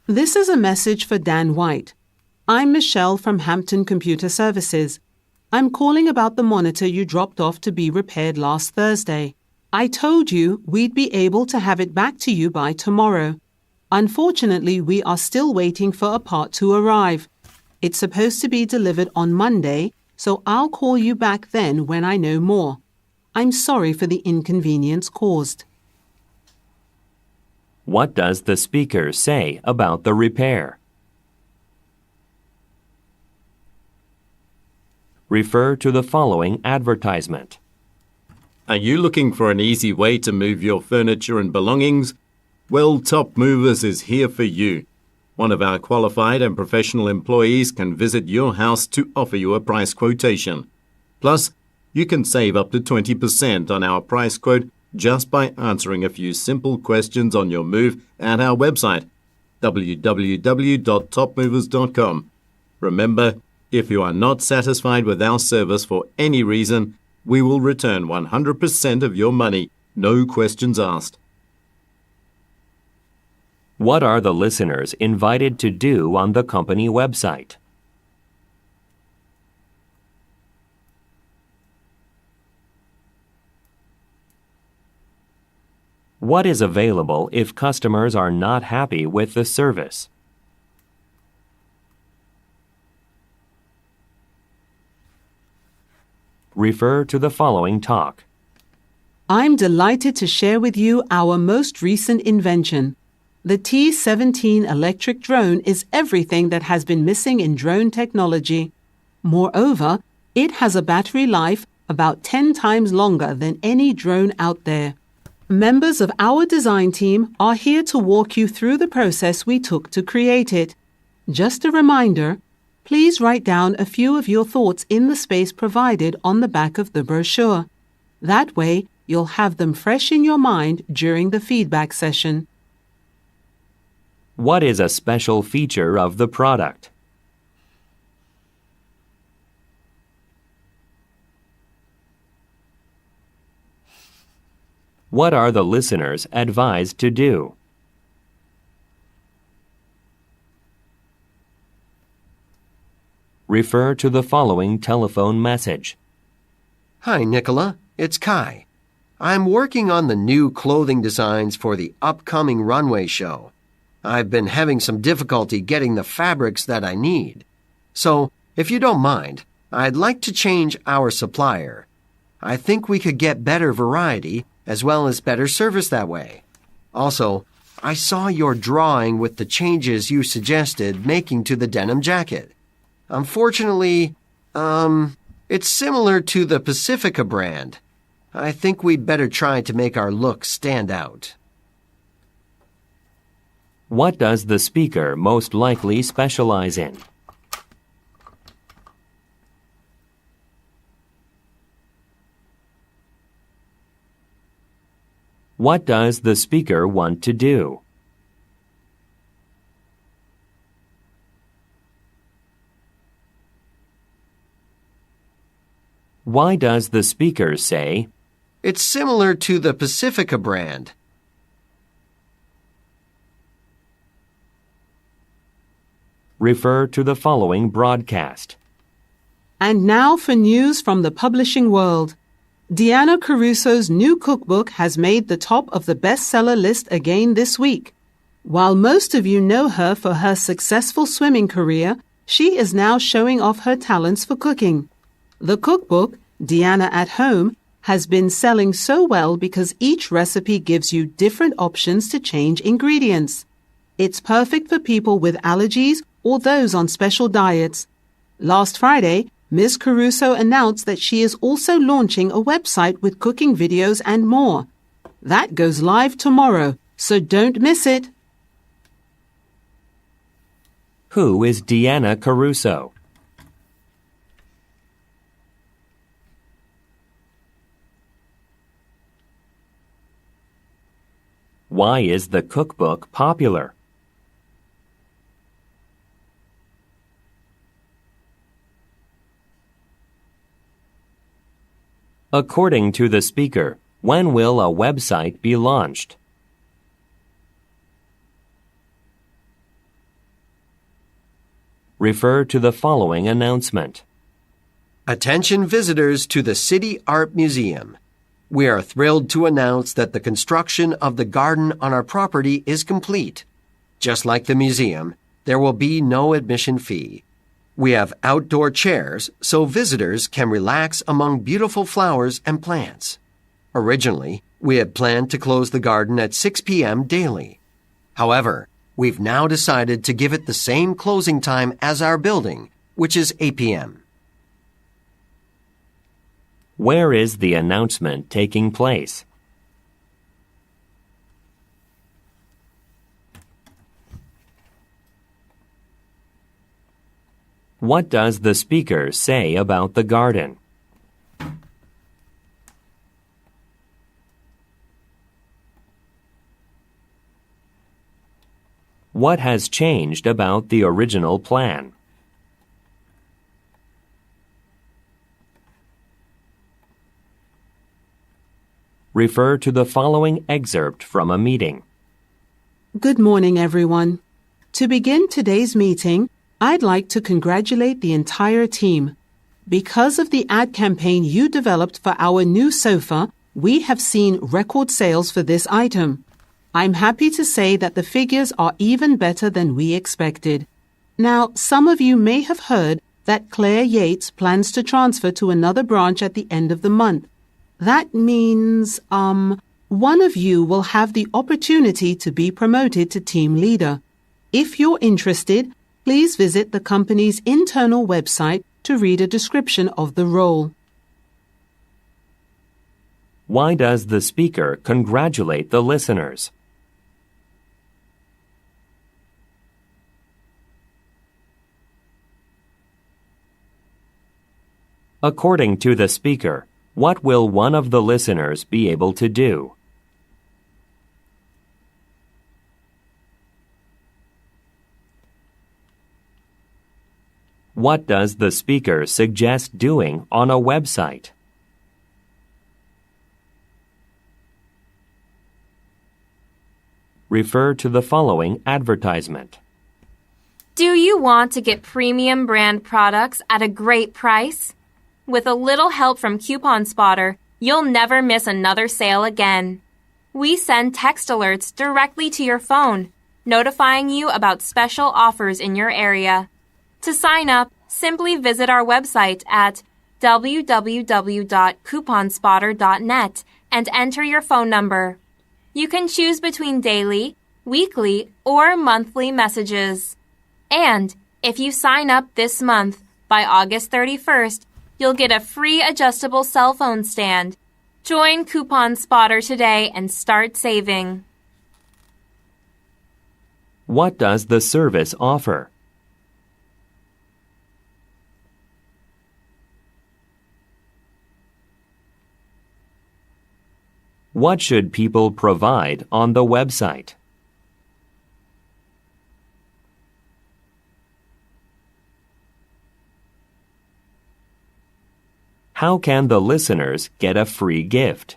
This is a message for Dan White. I'm Michelle from Hampton Computer Services. I'm calling about the monitor you dropped off to be repaired last Thursday. I told you we'd be able to have it back to you by tomorrow. Unfortunately, we are still waiting for a part to arrive. It's supposed to be delivered on Monday, so I'll call you back then when I know more. I'm sorry for the inconvenience caused. What does the speaker say about the repair? Refer to the following advertisement. Are you looking for an easy way to move your furniture and belongings? Well, Top Movers is here for you. One of our qualified and professional employees can visit your house to offer you a price quotation. Plus, you can save up to 20% on our price quote just by answering a few simple questions on your move at our website, www.topmovers.com. Remember, if you are not satisfied with our service for any reason, we will return 100% of your money, no questions asked. What are the listeners invited to do on the company website? What is available if customers are not happy with the service? Refer to the following talk. I'm delighted to share with you our most recent invention. The T-17 electric drone is everything that has been missing in drone technology. Moreover, it has a battery life about 10 times longer than any drone out there. Members of our design team are here to walk you through the process we took to create it. Just a reminder, please write down a few of your thoughts in the space provided on the back of the brochure. That way, you'll have them fresh in your mind during the feedback session. What is a special feature of the product? What are the listeners advised to do? Refer to the following telephone message. Hi, Nicola. It's Kai. I'm working on the new clothing designs for the upcoming runway show. I've been having some difficulty getting the fabrics that I need. So, if you don't mind, I'd like to change our supplier. I think we could get better variety as well as better service that way. Also, I saw your drawing with the changes you suggested making to the denim jacket. Unfortunately, it's similar to the Pacifica brand. I think we'd better try to make our look stand out. What does the speaker most likely specialize in? What does the speaker want to do? Why does the speaker say, It's similar to the Pacifica brand. Refer to the following broadcast. And now for news from the publishing world. Deanna Caruso's new cookbook has made the top of the bestseller list again this week. While most of you know her for her successful swimming career, she is now showing off her talents for cooking. The cookbook, Deanna at Home, has been selling so well because each recipe gives you different options to change ingredients. It's perfect for people with allergies or those on special diets. Last Friday, Ms. Caruso announced that she is also launching a website with cooking videos and more. That goes live tomorrow, so don't miss it. Who is Deanna Caruso? Why is the cookbook popular? According to the speaker, when will a website be launched? Refer to the following announcement. Attention visitors to the City Art Museum. We are thrilled to announce that the construction of the garden on our property is complete. Just like the museum, there will be no admission fee. We have outdoor chairs so visitors can relax among beautiful flowers and plants. Originally, we had planned to close the garden at 6 p.m. daily. However, we've now decided to give it the same closing time as our building, which is 8 p.m. Where is the announcement taking place? What does the speaker say about the garden? What has changed about the original plan? Refer to the following excerpt from a meeting. Good morning, everyone. To begin today's meeting, I'd like to congratulate the entire team. Because of the ad campaign you developed for our new sofa, we have seen record sales for this item. I'm happy to say that the figures are even better than we expected. Now, some of you may have heard that Claire Yates plans to transfer to another branch at the end of the month. That means, one of you will have the opportunity to be promoted to team leader. If you're interested, please visit the company's internal website to read a description of the role. Why does the speaker congratulate the listeners? According to the speaker, what will one of the listeners be able to do? What does the speaker suggest doing on a website? Refer to the following advertisement. Do you want to get premium brand products at a great price? With a little help from Coupon Spotter, you'll never miss another sale again. We send text alerts directly to your phone, notifying you about special offers in your area. To sign up, simply visit our website at www.couponspotter.net and enter your phone number. You can choose between daily, weekly, or monthly messages. And if you sign up this month, by August 31st, you'll get a free adjustable cell phone stand. Join Coupon Spotter today and start saving. What does the service offer? What should people provide on the website? How can the listeners get a free gift?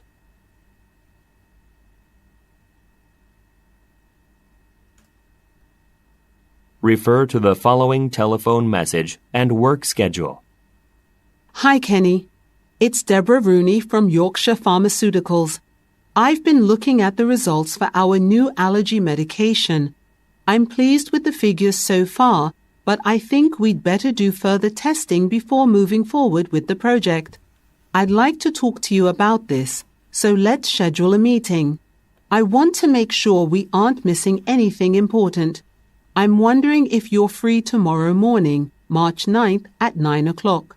Refer to the following telephone message and work schedule. Hi, Kenny. It's Deborah Rooney from Yorkshire Pharmaceuticals. I've been looking at the results for our new allergy medication. I'm pleased with the figures so far, but I think we'd better do further testing before moving forward with the project. I'd like to talk to you about this, so let's schedule a meeting. I want to make sure we aren't missing anything important. I'm wondering if you're free tomorrow morning, March 9th at 9 o'clock.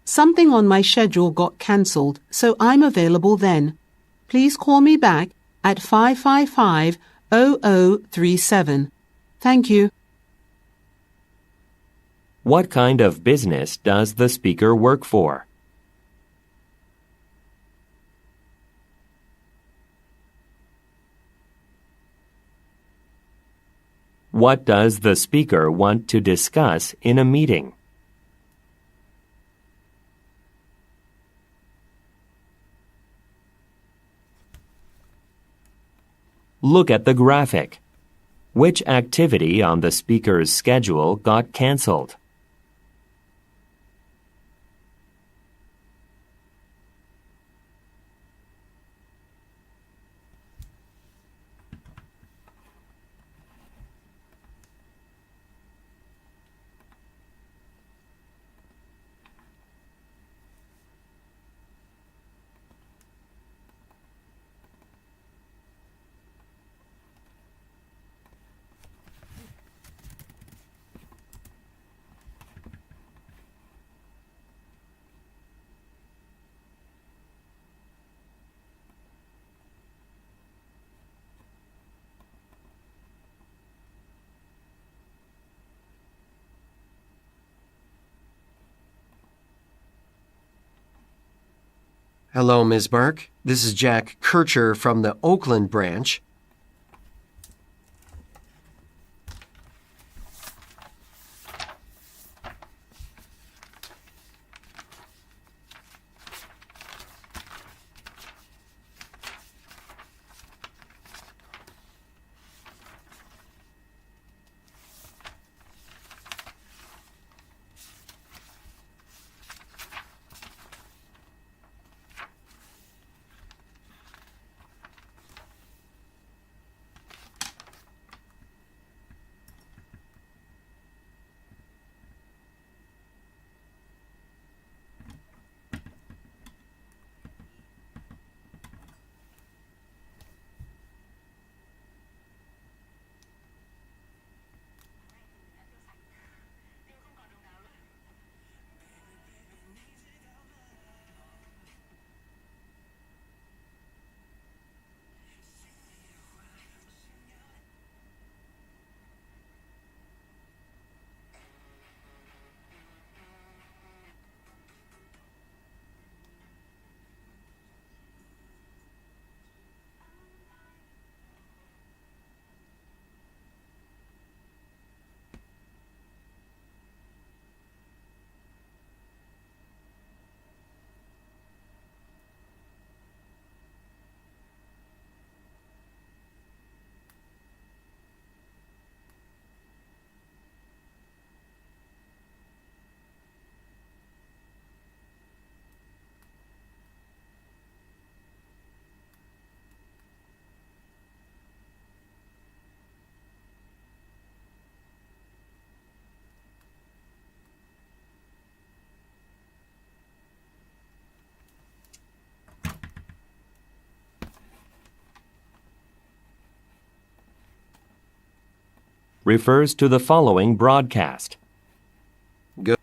Something on my schedule got cancelled, so I'm available then. Please call me back at 555-0037. Thank you. What kind of business does the speaker work for? What does the speaker want to discuss in a meeting? Look at the graphic. Which activity on the speaker's schedule got canceled? Hello, Ms. Burke. This is Jack Kircher from the Oakland branch. Refers to the following broadcast. Good.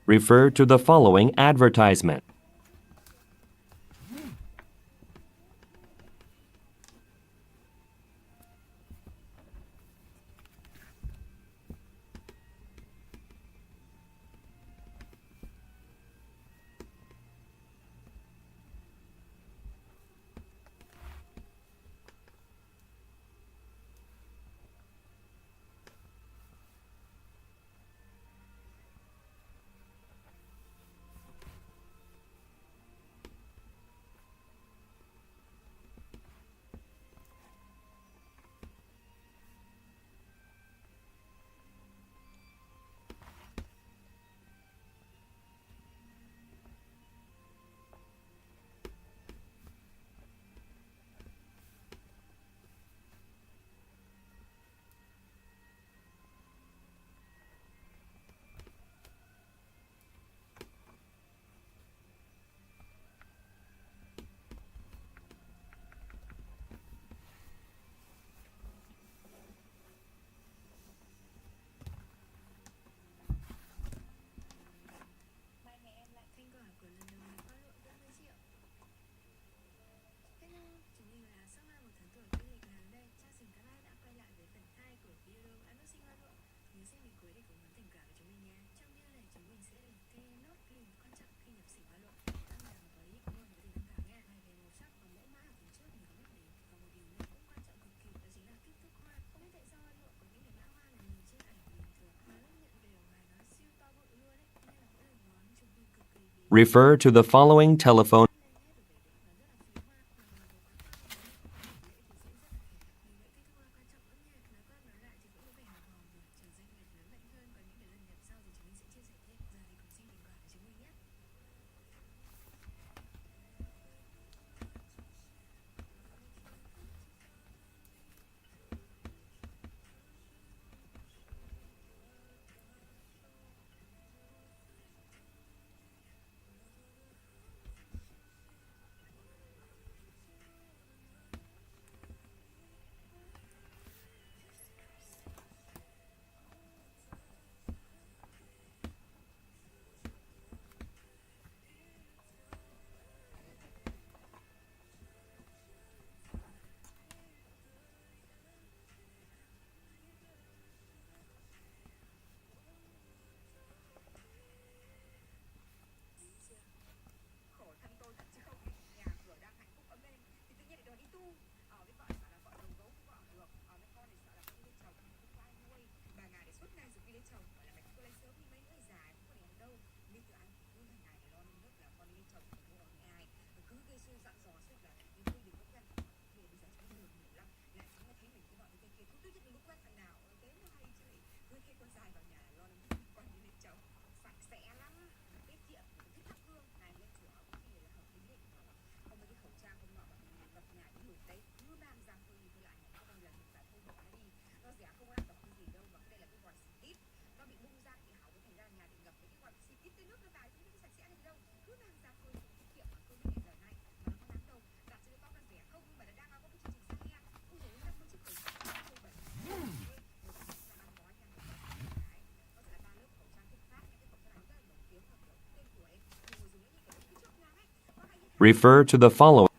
Refer to the following advertisement. Mai mẹ em lại thanh quả của lần đầu mình có lỗi 30 triệu. Hello, chúng mình là sau 1 tháng tuổi du lịch hàng đây. Cha Sừng Cá Lai đã quay lại với phần 2 của video Anh Xin Hoa Lộ. Nhớ xem mình cuối để cùng muốn tình cảm với chúng mình nha. Trong video này chúng mình sẽ liệt kê nốt cái điều quan trọng khi nhập xỉn hoa lộ. Các bạn có ý luôn có thể tham khảo nha. Này về màu sắc và mẫu mã ở phần trước mình có nhắc đến. Và một điều nữa cũng quan trọng cực kỳ đó chính là kích thước hoa. Không biết tại sao hoa lộ có những cái mã hoa là nhìn trên ảnh bình thường mà lúc nhận về ở ngoài nó siêu to bự luôn ấy. Nên là mỗi lần ngón chúng mình cực kỳ bí. Refer to the following telephone. Khổ thân tôi thật chứ không. Nhà cửa đang hạnh phúc ấm êm thì tự nhiên lại đòi đi tu. Với vợ thì bảo là vợ đầu gấu cũng vợ được. Với con thì sợ là không lên chồng không có ai nuôi. Bà ngài để suốt ngày dục đi lên chồng gọi là mày cứ lên sớm đi mấy người già cũng có để làm đâu. Biết từ anh cứ hàng ngày để lo nương nước là con đi lên chồng không có ở với ai. Cứ gây xui dặn dò suốt là nhưng tôi đừng có quen. Bây giờ chúng mình nhiều lắm. Lại chúng nó thấy mình cái bọn cái kia cứ tự nhiên đừng có quen thằng nào. Thế nó hay chứ lại cứ khi con trai vào nhà lo nương nước con đi lên chồng sạch sẽ lắm. Tiết kiệm thích thắp hương này lên chùa có khi là hợp lý đấy. Không mấy cái khẩu trang không nọ mà gặp nhà những lụt đấy cứ mang ra phơi đi lại có bao lần mình phải thôi bỏ nó đi nó rẻ không ăn được cái gì đâu mà cái đây là cái vòi xịt tít nó bị bung ra thì hỏng thành ra nhà bị ngập với cái vòi xịt tít tới nước nó tài không biết cái sạch sẽ này đâu cứ mang ra phơi tiết kiệm mà không biết ngày giờ này mà nó có nắng đâu đặt cho cái tóc là rẻ không nhưng mà nó đang có cái chương trình sale không thể năm mươi chiếc khẩu trang không bẩn nó sẽ là 3 lớp khẩu trang thích phát những cái khẩu trang rất là nổi tiếng hoặc là tên tuổi người dùng những cái trước nhang ấy. Refer to the following.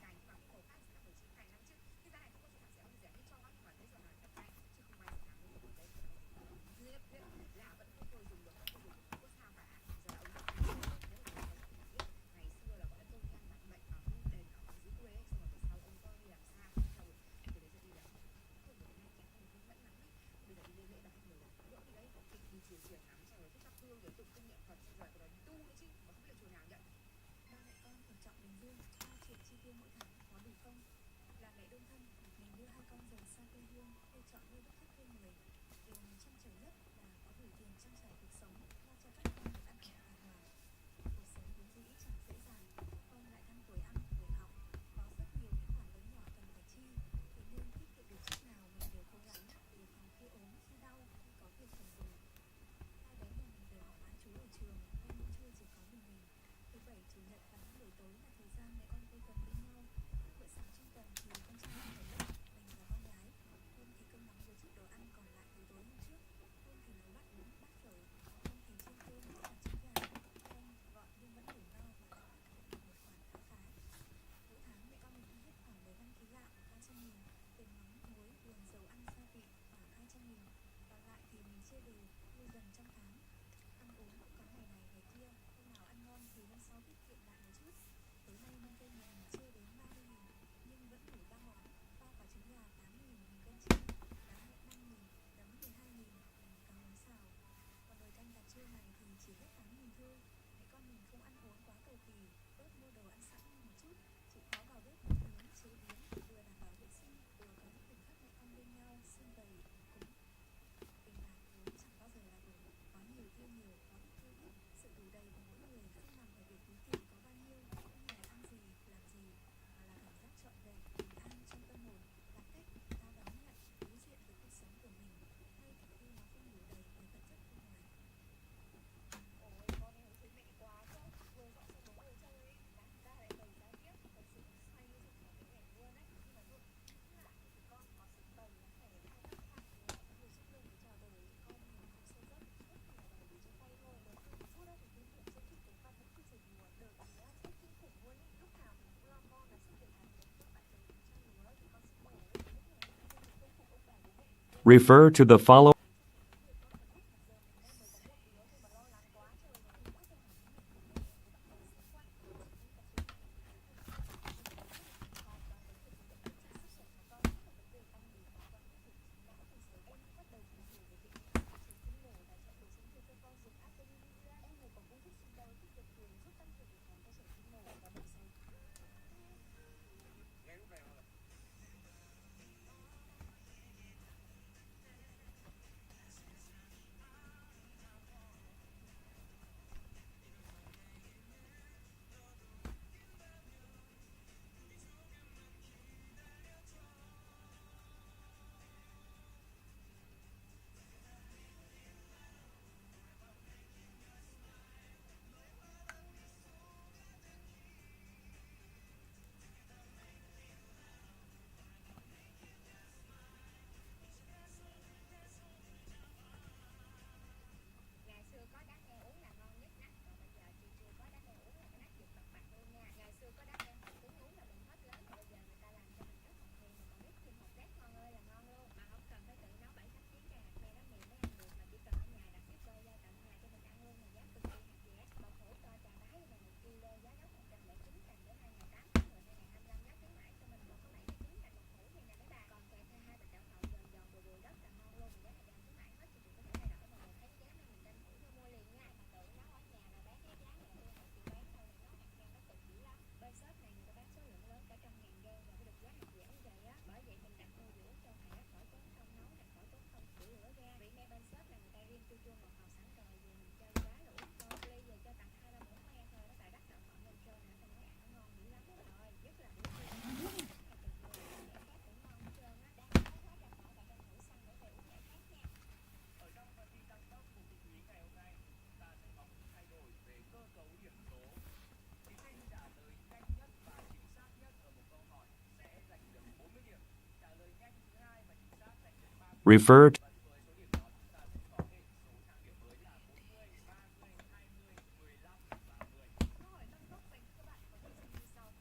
Là mẹ đơn thân, mình đưa 2 con rồng sang quê hương, tôi chọn nơi đất khách quê người. Điều mình trăn trở nhất là có đủ tiền trang trải cuộc sống, lo cho các con được ăn học hài hòa. Cuộc sống vốn dĩ chẳng dễ dàng, con lại đang tuổi ăn, tuổi học, có rất nhiều những khoản lớn nhỏ cần phải chi. Thế nên tiết kiệm được chút nào mình đều cố gắng để phòng khi ốm, khi đau, khi có việc cần dùng. Hai bé nhà mình đều học bán trú ở trường, nên bữa trưa chỉ có mình. Thứ bảy, chủ nhật và những buổi tối là thời gian mẹ con quây quần bên nhau. Bữa sáng trong tuần thì con trai ăn ở lớp, mình là con gái. Hôm thì cơm nóng với chút đồ ăn còn lại từ tối hôm trước. Hôm thì nấu bát bún, bát phở, Refer to the following. Ngày xưa có đá heo uống là ngon nhất nát, còn bây giờ chị chưa có đá heo uống là cái nát giật bạc bạc luôn nha. Ngày xưa có đá heo học uống là mình hết lớn, mà bây giờ người ta làm cho mình rất học thì mình còn biết thêm học đét ngon ơi là ngon luôn. Mà không cần phải tự nấu 7-8 tiếng cà hạt me đó mềm mới ăn được, mà chỉ cần ở nhà đặt shipper giao tận nhà cho mình ăn luôn, mà giá cực kỳ hạt rẻ. Bột hũ to trà bá cho mình 1 kg, giá gốc 109 cành bữa 2008 10 2025 giá khuyến mãi cho mình còn có 79 cành bột hũ này nè mấy bà. Còn kèm theo 2 bịch đậu phộng giòn giòn bùi bùi rất là ngon luôn, giá này đang khuyến mãi hết, chị đừng có thể thay đổi mà một thấy giá này mình tranh thủ mua mua liền nha. Mà tự nấu ở nhà là bán cái giá này luôn, mà chị bán đâu này nấu hạt ngang nó cực dữ lắm. Bên shop này người ta bán số lượng lớn cả 100.000 gen rồi mới được giá hạt rẻ như vậy á. Bởi vậy mình đặt mua giữa cho khỏe, khỏi tốn công nấu nè, khỏi tốn công sửa lửa ga. Vị me bên shop là người ta riêng chua chua ngọt ngọt sẵn rồi, về mình cho giá là uống một ly về cho tặng 2-3 muỗng me thôi, nó tại đắt đậu phộng lên trơn nữa, tao nói ăn nó ngon dữ lắm rồi, nhất là buổi trưa cũng ngon hết trơn á. Đang nấu hết ra khỏi và tranh thủ xăng để về uống giải khát nha. Ở trong phần tin tăng tốc của kỳ thi ngày hôm nay, ta sẽ có một thay đổi về cơ cấu điểm số. Thí sinh trả lời nhanh nhất và chính xác nhất ở một câu hỏi sẽ giành được 40 điểm. Trả lời nhanh thứ hai và chính xác giành được 30 điểm. Refer to Với số điểm đó, chúng ta sẽ có hệ số thang điểm mới là 40, 30, 20, 15 và 10. Câu hỏi tăng tốc dành cho các bạn có nội dung như sau.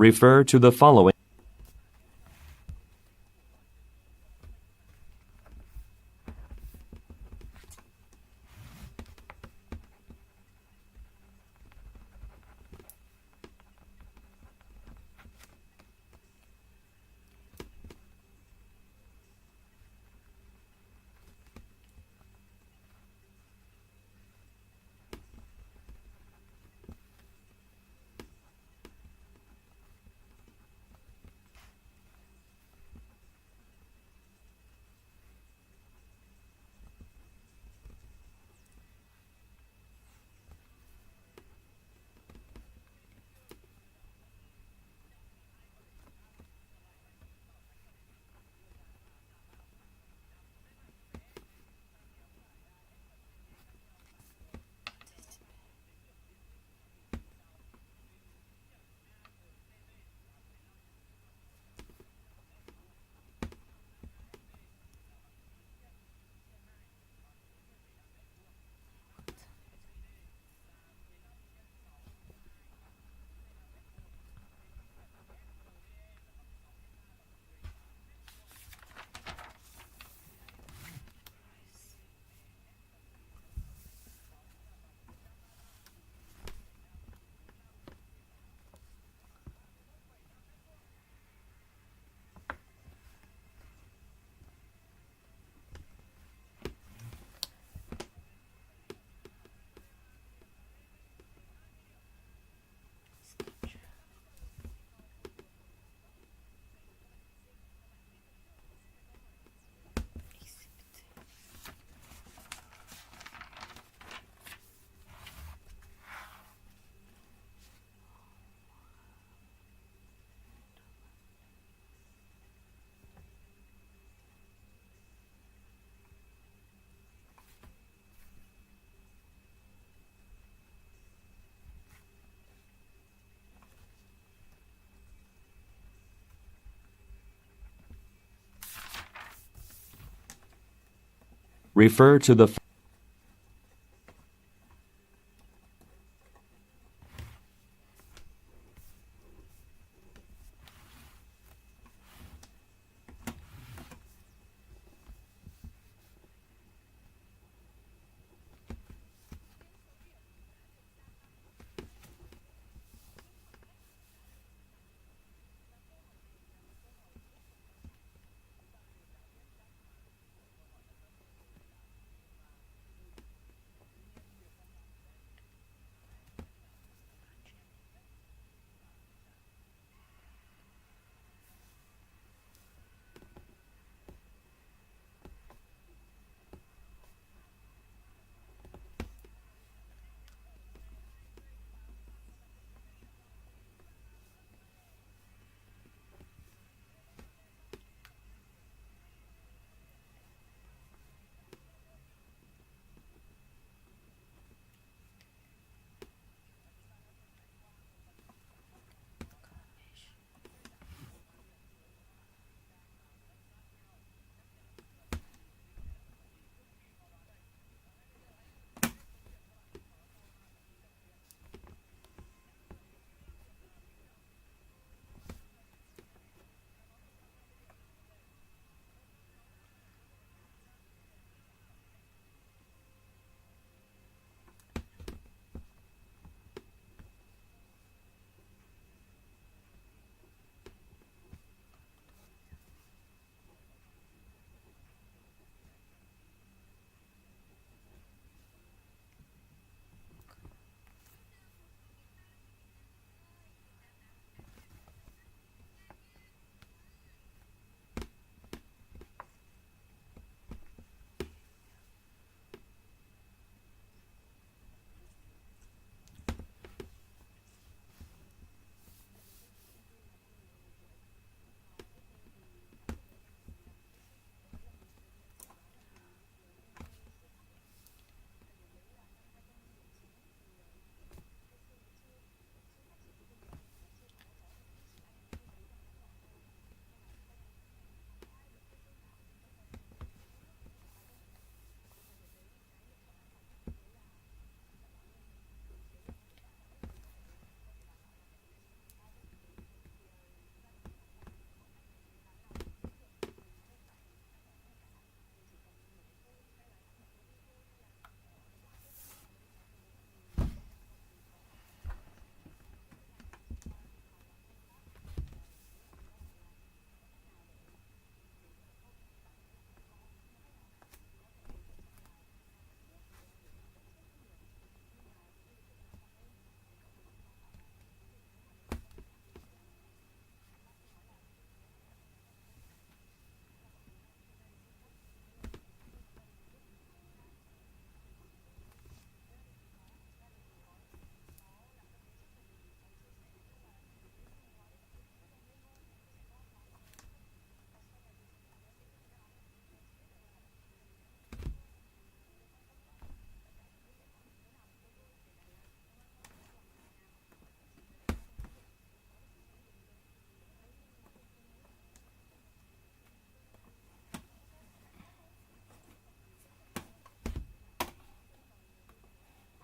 Refer to the following. Refer to the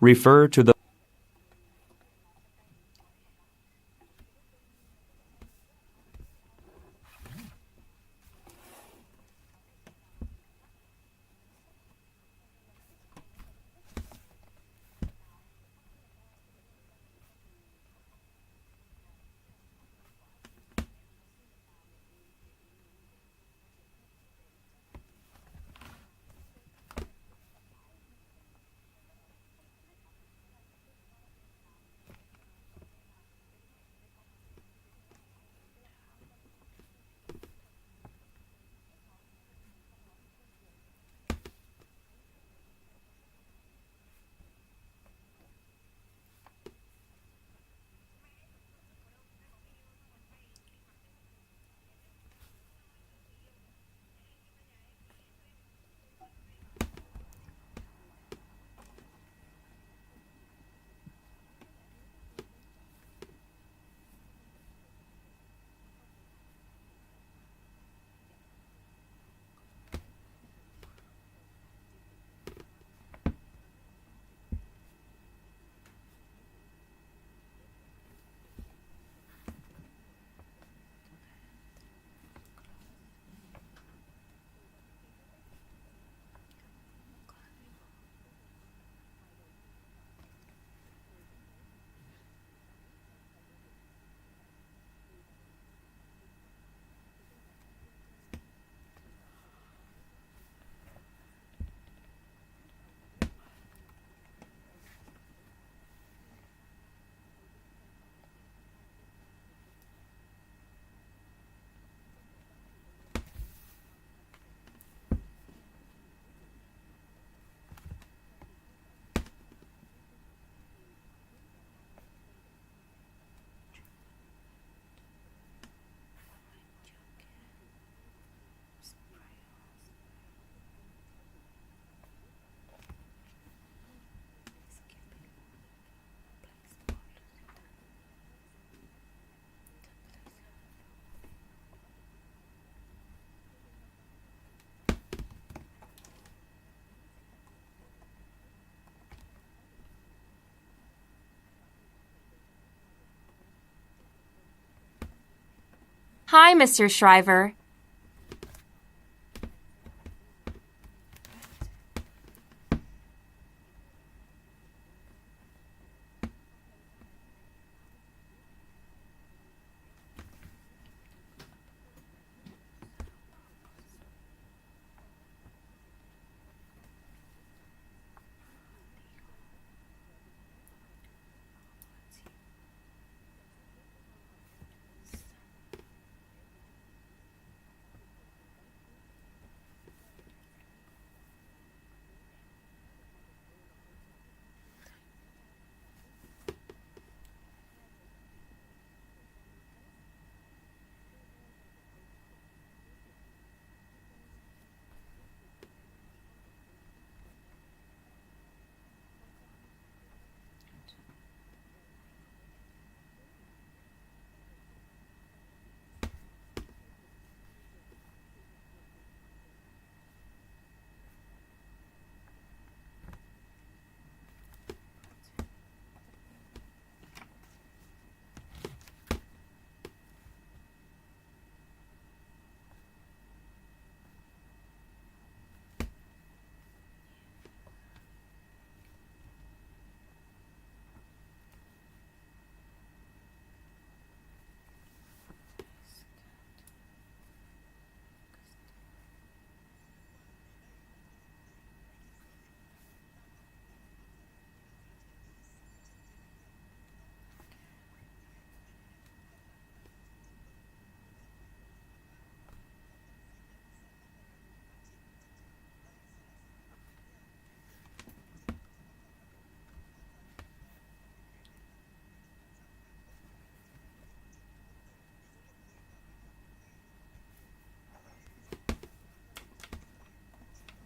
Refer to the Hi, Mr. Shriver.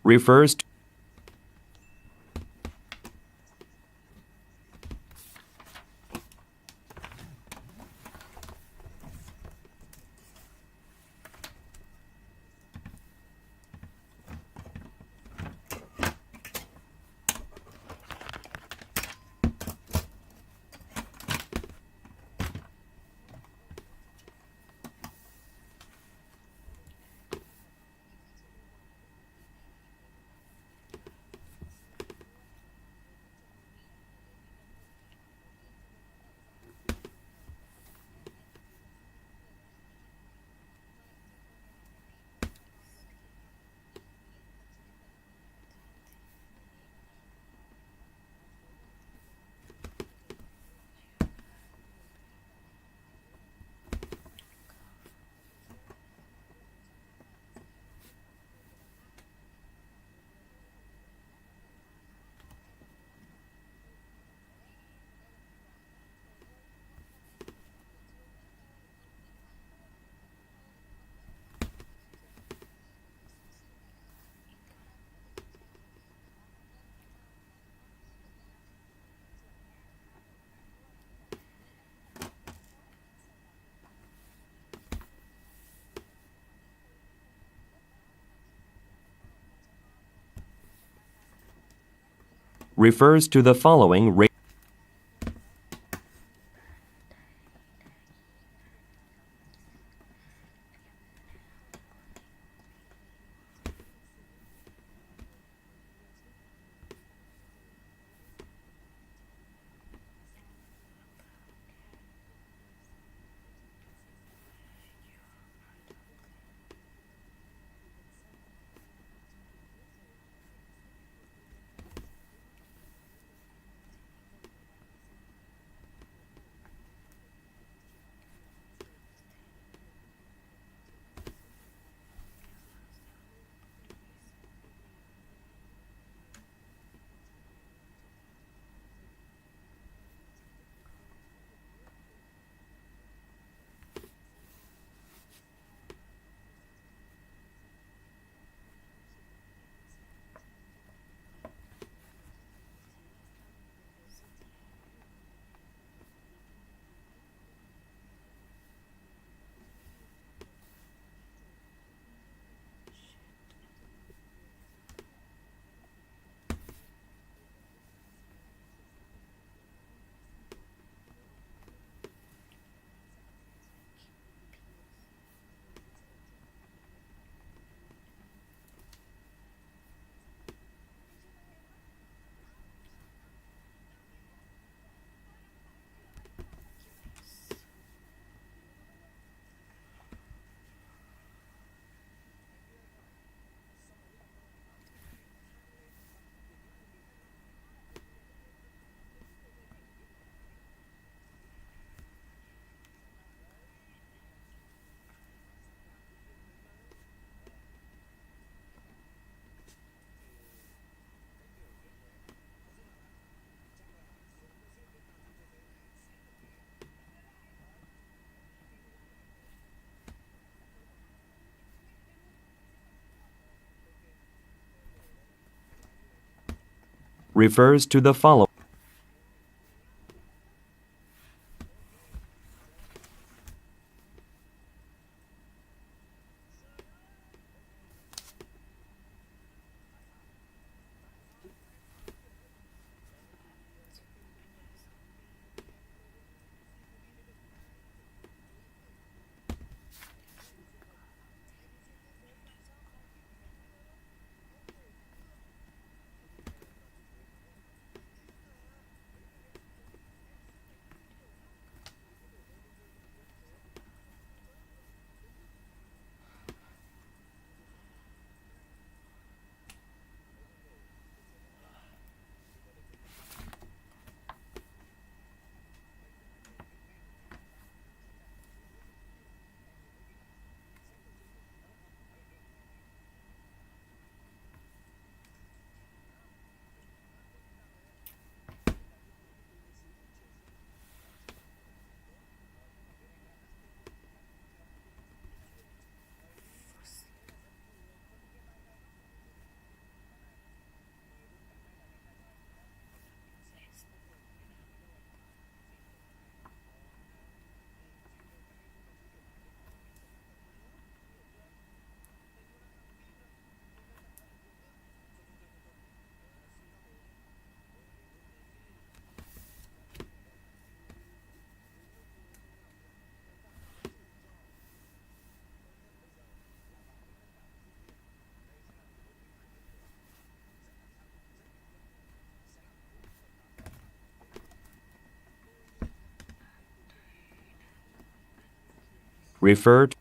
refers to refers to the following refers to the following refer to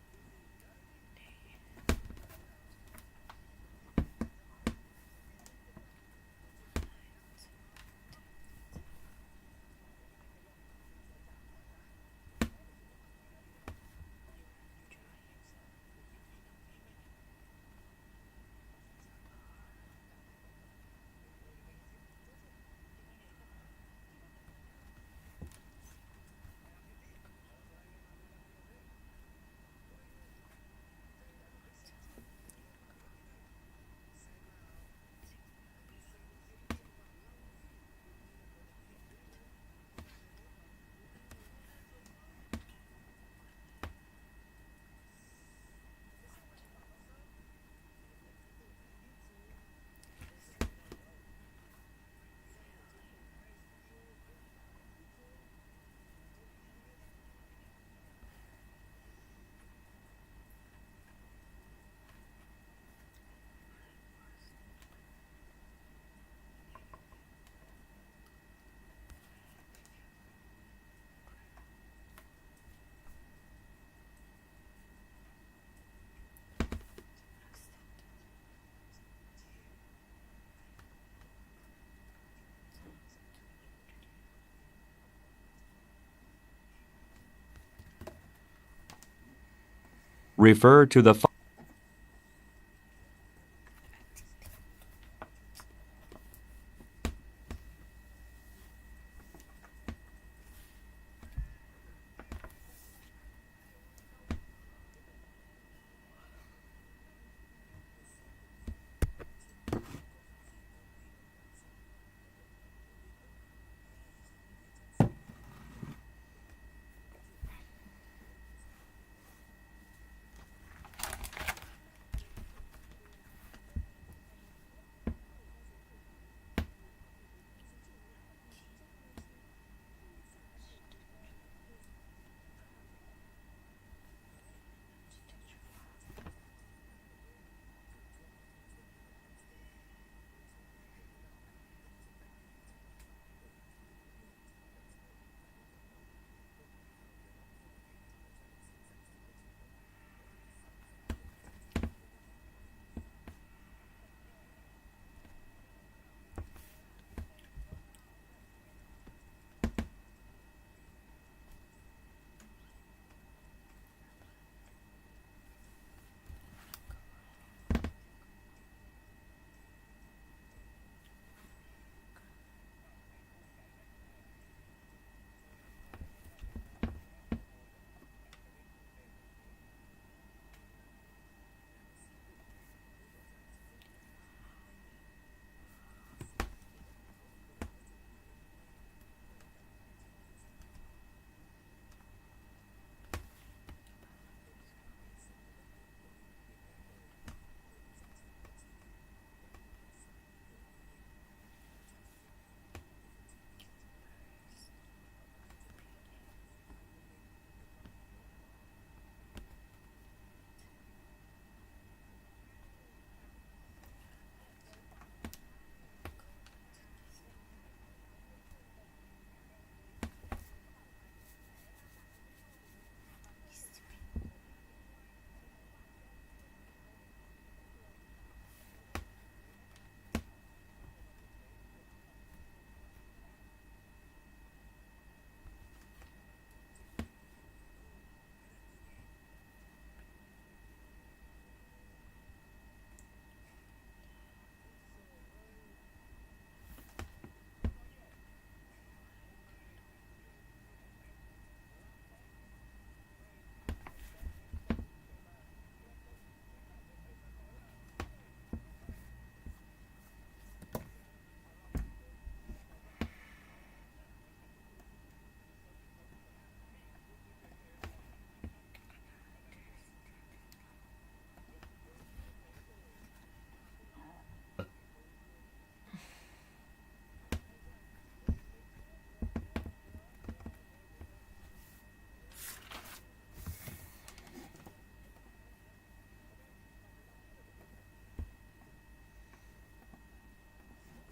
Refer to the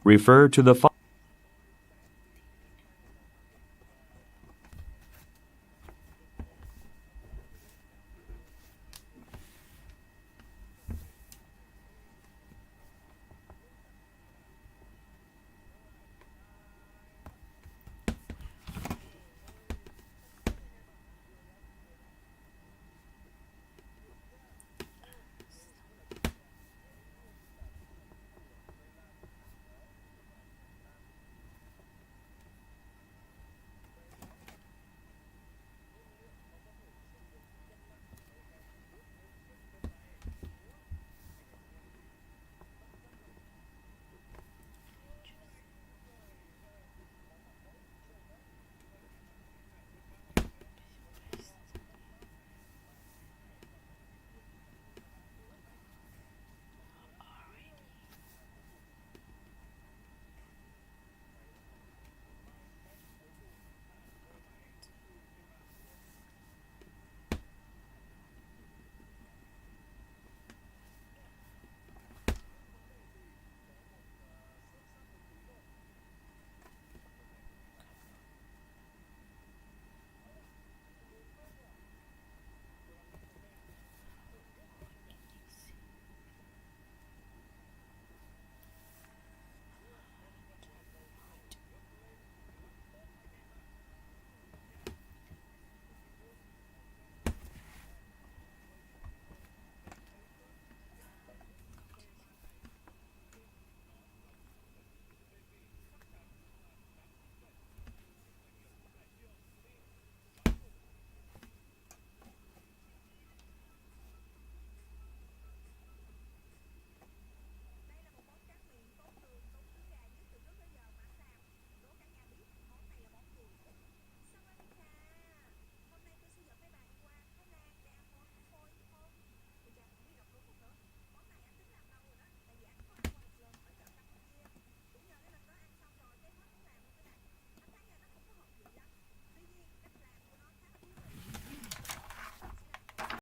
Refer to the